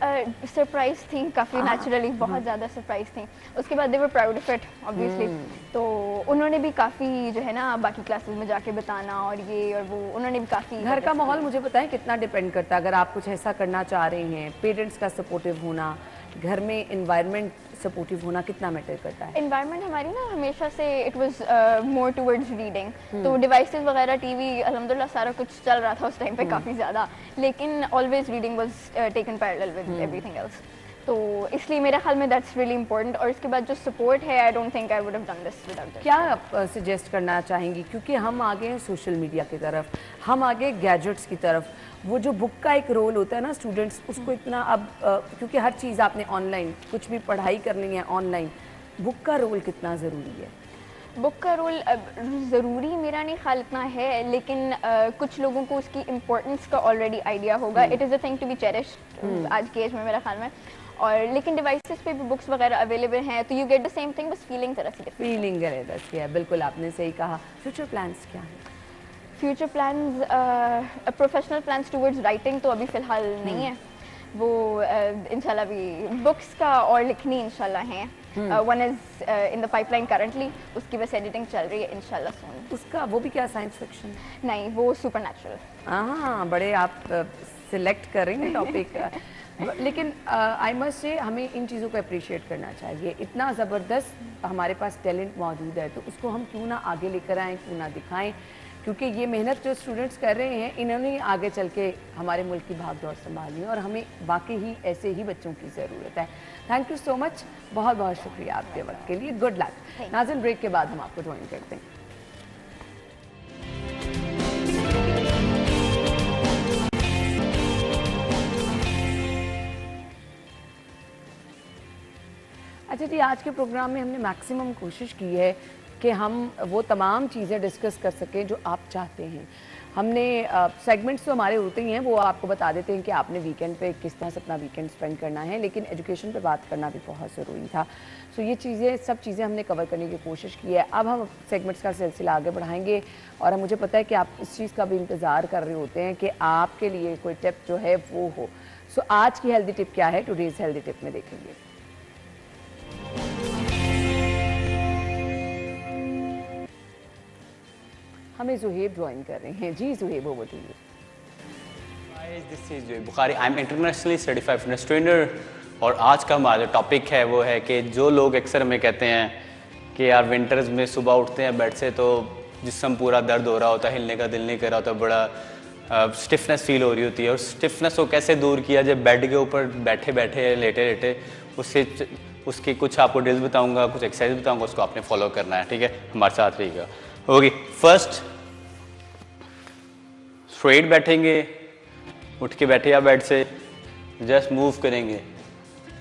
सरप्राइज थी काफ़ी, नेचुरली बहुत ज़्यादा सरप्राइज थी। उसके बाद दे वर प्राउड ऑफ इट ऑब्वियसली, तो उन्होंने भी काफ़ी जो है ना बाकी क्लासेस में जाके बताना और ये और वो, उन्होंने भी काफ़ी। घर का माहौल मुझे बताएं कितना डिपेंड करता है, अगर आप कुछ ऐसा करना चाह रहे हैं, पेरेंट्स का सपोर्टिव होना, घर में इन्वायरमेंट सपोर्टिव होना कितना मैटर करता है? इन्वायरमेंट हमारी ना हमेशा से it was more towards reading, तो डिवाइसेस वगैरह, टीवी, अल्हम्दुलिल्लाह सारा कुछ चल रहा था उस टाइम पे काफ़ी ज़्यादा, लेकिन always reading was taken parallel with everything else. तो इसलिए मेरे ख्याल में दैट्स रियली इंपॉर्टेंट। और इसके बाद जो सपोर्ट है, I don't think I would have done this without this. क्या आप सजेस्ट करना चाहेंगी, क्योंकि हम आगे हैं सोशल मीडिया की तरफ, हम आगे गैजेट्स की तरफ, वो जो बुक का एक रोल होता है ना स्टूडेंट्स उसको इतना अब क्योंकि हर चीज़ आपने ऑनलाइन, कुछ भी पढ़ाई करनी है ऑनलाइन, बुक का रोल कितना ज़रूरी है? बुक का रोल ज़रूरी मेरा नहीं ख्याल इतना है, लेकिन कुछ लोगों को उसकी इम्पोर्टेंस का ऑलरेडी आइडिया होगा। It is a thing to be cherished आज के एज में मेरा ख्याल में। और लेकिन डिवाइसेस पे भी बुक्स वगैरह अवेलेबल हैं, तो you get the same thing, बस फीलिंग ज़रा सी डिफरेंट। फीलिंग है, बिल्कुल आपने सही कहा। फ्यूचर प्लान्स क्या हैं? Future plans, professional plans towards writing तो अभी फ़िलहाल नहीं है, वो इंशाल्लाह भी बुक्स का और लिखनी इंशाल्लाह है। One is in the pipeline currently, उसकी बस एडिटिंग चल रही है इंशाल्लाह सून। उसका वो भी क्या साइंस फिक्शन? नहीं, वो सुपरनैचुरल। हाँ, बड़े आप सिलेक्ट करेंगे टॉपिक। लेकिन आई मस्ट से हमें इन चीज़ों को अप्रिशिएट करना चाहिए। इतना ज़बरदस्त हमारे पास टैलेंट मौजूद है, तो उसको हम क्यों ना आगे लेकर आएँ, क्यों ना दिखाएं, क्योंकि ये मेहनत जो स्टूडेंट्स कर रहे हैं, इन्होंने आगे चल के हमारे मुल्क की भागदौड़ संभालनी है और हमें वाकई ही ऐसे ही बच्चों की ज़रूरत है। थैंक यू सो मच, बहुत बहुत शुक्रिया आपके वक्त के लिए। Good luck. नाज़िन, ब्रेक के बाद हम आपको ज्वाइन करते हैं। अच्छा जी, आज के प्रोग्राम में हमने मैक्सिमम कोशिश की है कि हम वो तमाम चीज़ें डिस्कस कर सकें जो आप चाहते हैं। हमने सेगमेंट्स तो हमारे होते ही हैं, वो आपको बता देते हैं कि आपने वीकेंड पे किस तरह से अपना वीकेंड स्पेंड करना है, लेकिन एजुकेशन पे बात करना भी बहुत ज़रूरी था। सो ये चीज़ें, सब चीज़ें हमने कवर करने की कोशिश की है। अब हम सेगमेंट्स का सिलसिला आगे बढ़ाएंगे और मुझे पता है कि आप इस चीज़ का भी इंतज़ार कर रहे होते हैं कि आपके लिए कोई टिप जो है वो हो। सो आज की हेल्दी टिप क्या है, टुडेज़ हेल्दी टिप में देखेंगे। हमें जुहेब ज्वाइन कर रहे हैं। जी Zuheb, over to you. Guys, this is Zohaib Bukhari. I'm internationally certified fitness trainer और आज का हमारा जो टॉपिक है वो है कि जो लोग अक्सर हमें कहते हैं कि यार विंटर्स में सुबह उठते हैं बेड से तो जिस्म पूरा दर्द हो रहा होता है, हिलने का दिल नहीं कर रहा होता, बड़ा स्टिफनेस फील हो रही होती है। और स्टिफनेस को कैसे दूर किया जाए, बेड के ऊपर बैठे बैठे लेटे लेटे, उसकी कुछ आपको ड्रिल्स बताऊंगा, कुछ एक्सरसाइज बताऊंगा, उसको आपने फॉलो करना है। ठीक है, हमारे साथ रहिएगा। ओके, फर्स्ट स्ट्रेट बैठेंगे, उठ के बैठे या बेड से, जस्ट मूव करेंगे।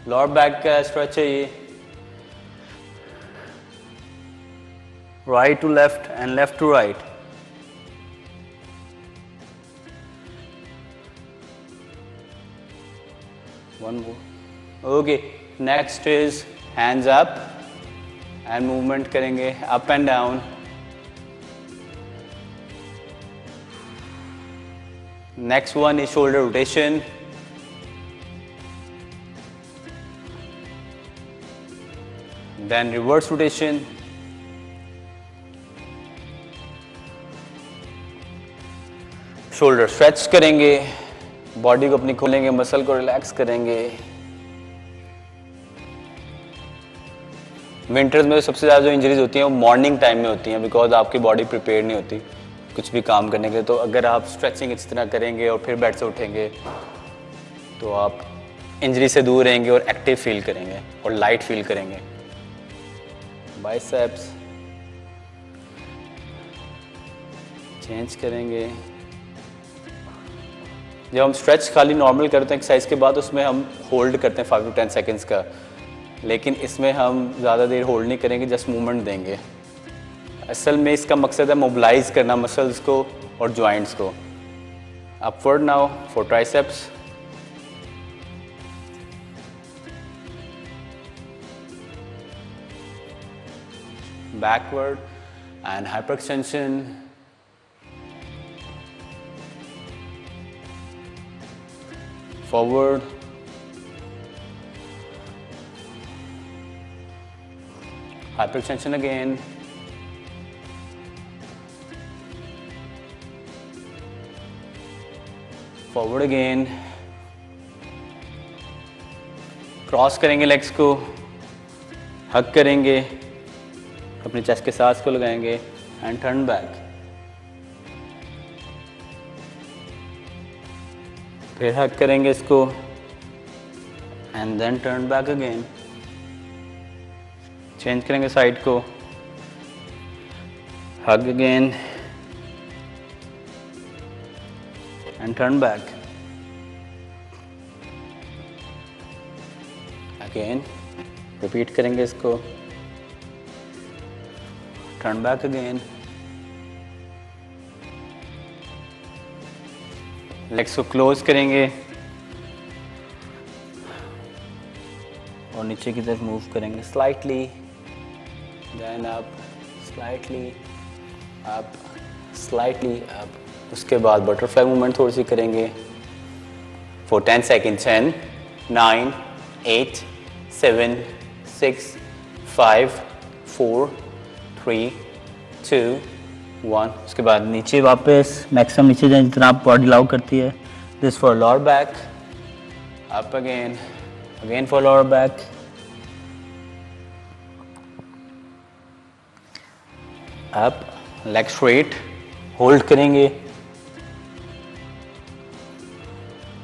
लोअर बैक का स्ट्रेच है ये, right to left and left to right. One more. Okay, next is hands up and movement करेंगे up and down. Next one is shoulder rotation. Then reverse rotation. Shoulder stretch करेंगे, body को अपनी खोलेंगे, muscle को relax करेंगे। Winters में सबसे ज़्यादा जो इंजरीज होती हैं वो मॉर्निंग टाइम में होती हैं, बिकॉज आपकी बॉडी प्रिपेयर नहीं होती कुछ भी काम करने के लिए। तो अगर आप स्ट्रेचिंग इस तरह करेंगे और फिर बेड से उठेंगे तो आप इंजरी से दूर रहेंगे और एक्टिव फील करेंगे और लाइट फील करेंगे। बाइसेप्स चेंज करेंगे। जब हम स्ट्रेच खाली नॉर्मल करते हैं एक्सरसाइज के बाद, उसमें हम होल्ड करते हैं 5 to 10 सेकेंड्स का, लेकिन इसमें हम ज़्यादा देर होल्ड नहीं करेंगे, जस्ट मूवमेंट देंगे। असल में इसका मकसद है मोबिलाइज करना मसल्स को और जॉइंट्स को। Upward now for triceps. Backward and hyper extension. Forward, hyper extension again, forward again. Cross करेंगे लेग्स को, हक करेंगे, अपने चेस्ट के साथ को लगाएंगे एंड टर्न बैक। फिर हक करेंगे इसको and then turn back again. Change करेंगे साइड को, hug again and turn back again। repeat करेंगे इसको, turn back again। legs को close करेंगे और नीचे की तरफ मूव करेंगे slightly, then up, slightly up, slightly up। उसके बाद बटरफ्लाई मूवमेंट थोड़ी सी करेंगे फॉर 10 सेकेंड्स। 10, 9, 8, 7, 6, 5, 4, 3, 2, 1। उसके बाद नीचे वापस, मैक्सिमम नीचे जाए जितना आप बॉडी अलाउ करती है। This for lower back, up again, again for lower back, up, leg straight, hold करेंगे।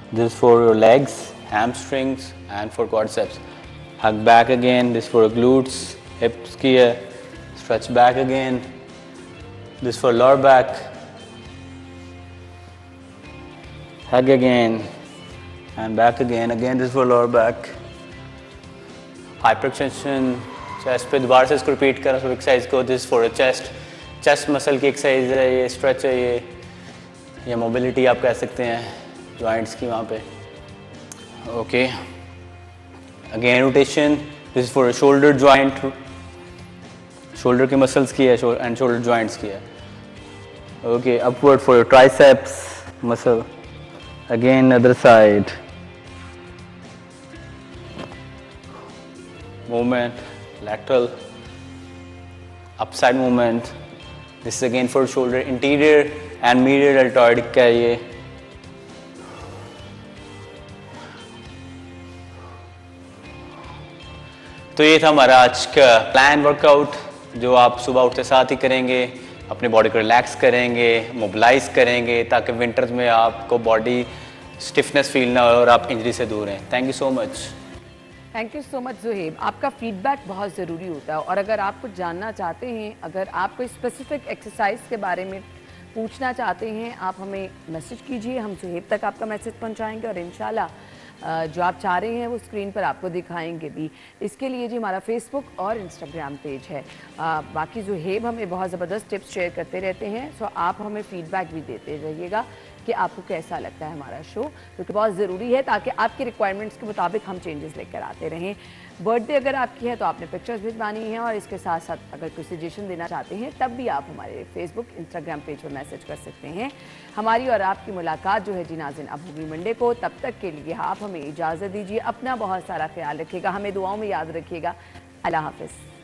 This for your legs, hamstrings and for quadriceps. Hug back again, this for glutes, hips की है, stretch back again. This for lower back. Hug again and back again. Again this for lower back. Hyperextension, chest पे दोबारा से इसको repeat करें सब exercise को। This for a chest. Chest muscle की exercise है ये, stretch है ये, या mobility आप कह सकते हैं जॉइंट्स की वहाँ पे। Okay, again rotation. This is for shoulder joint, shoulder के मसल्स की है एंड शोल्डर जॉइंट्स की है। Okay, upward for your triceps muscle, again other side movement, lateral upside movement. This is again for shoulder interior and medial deltoid का ये। तो ये था हमारा आज का प्लान वर्कआउट, जो आप सुबह उठते साथ ही करेंगे, अपनी बॉडी को रिलैक्स करेंगे, मोबिलाइज करेंगे, ताकि विंटर्स में आपको बॉडी स्टिफनेस फील ना हो और आप इंजरी से दूर रहें। Thank you so much. Thank you so much Zuhaib. आपका फीडबैक बहुत ज़रूरी होता है, और अगर आप कुछ जानना चाहते हैं, अगर आप कोई स्पेसिफिक एक्सरसाइज के बारे में पूछना चाहते हैं आप हमें मैसेज कीजिए, हम सुहेब तक आपका मैसेज पहुंचाएंगे और इंशाल्लाह जो आप चाह रहे हैं वो स्क्रीन पर आपको दिखाएंगे भी। इसके लिए जी हमारा फेसबुक और इंस्टाग्राम पेज है। बाकी सुहेब हमें बहुत ज़बरदस्त टिप्स शेयर करते रहते हैं, सो आप हमें फीडबैक भी देते रहिएगा कि आपको कैसा लगता है हमारा शो, क्योंकि बहुत ज़रूरी है ताकि आपकी रिक्वायरमेंट्स के मुताबिक हम चेंजेस लेकर आते रहें। बर्थडे अगर आपकी है तो आपने पिक्चर्स भिजवानी है, और इसके साथ साथ अगर कोई सजेशन देना चाहते हैं तब भी आप हमारे फेसबुक इंस्टाग्राम पेज पर मैसेज कर सकते हैं। हमारी और आपकी मुलाकात जो है जी नाज़रीन अब होगी मंडे को। तब तक के लिए आप हमें इजाज़त दीजिए, अपना बहुत सारा ख्याल रखिएगा, हमें दुआओं में याद रखिएगा। अल्लाह हाफ़िज़।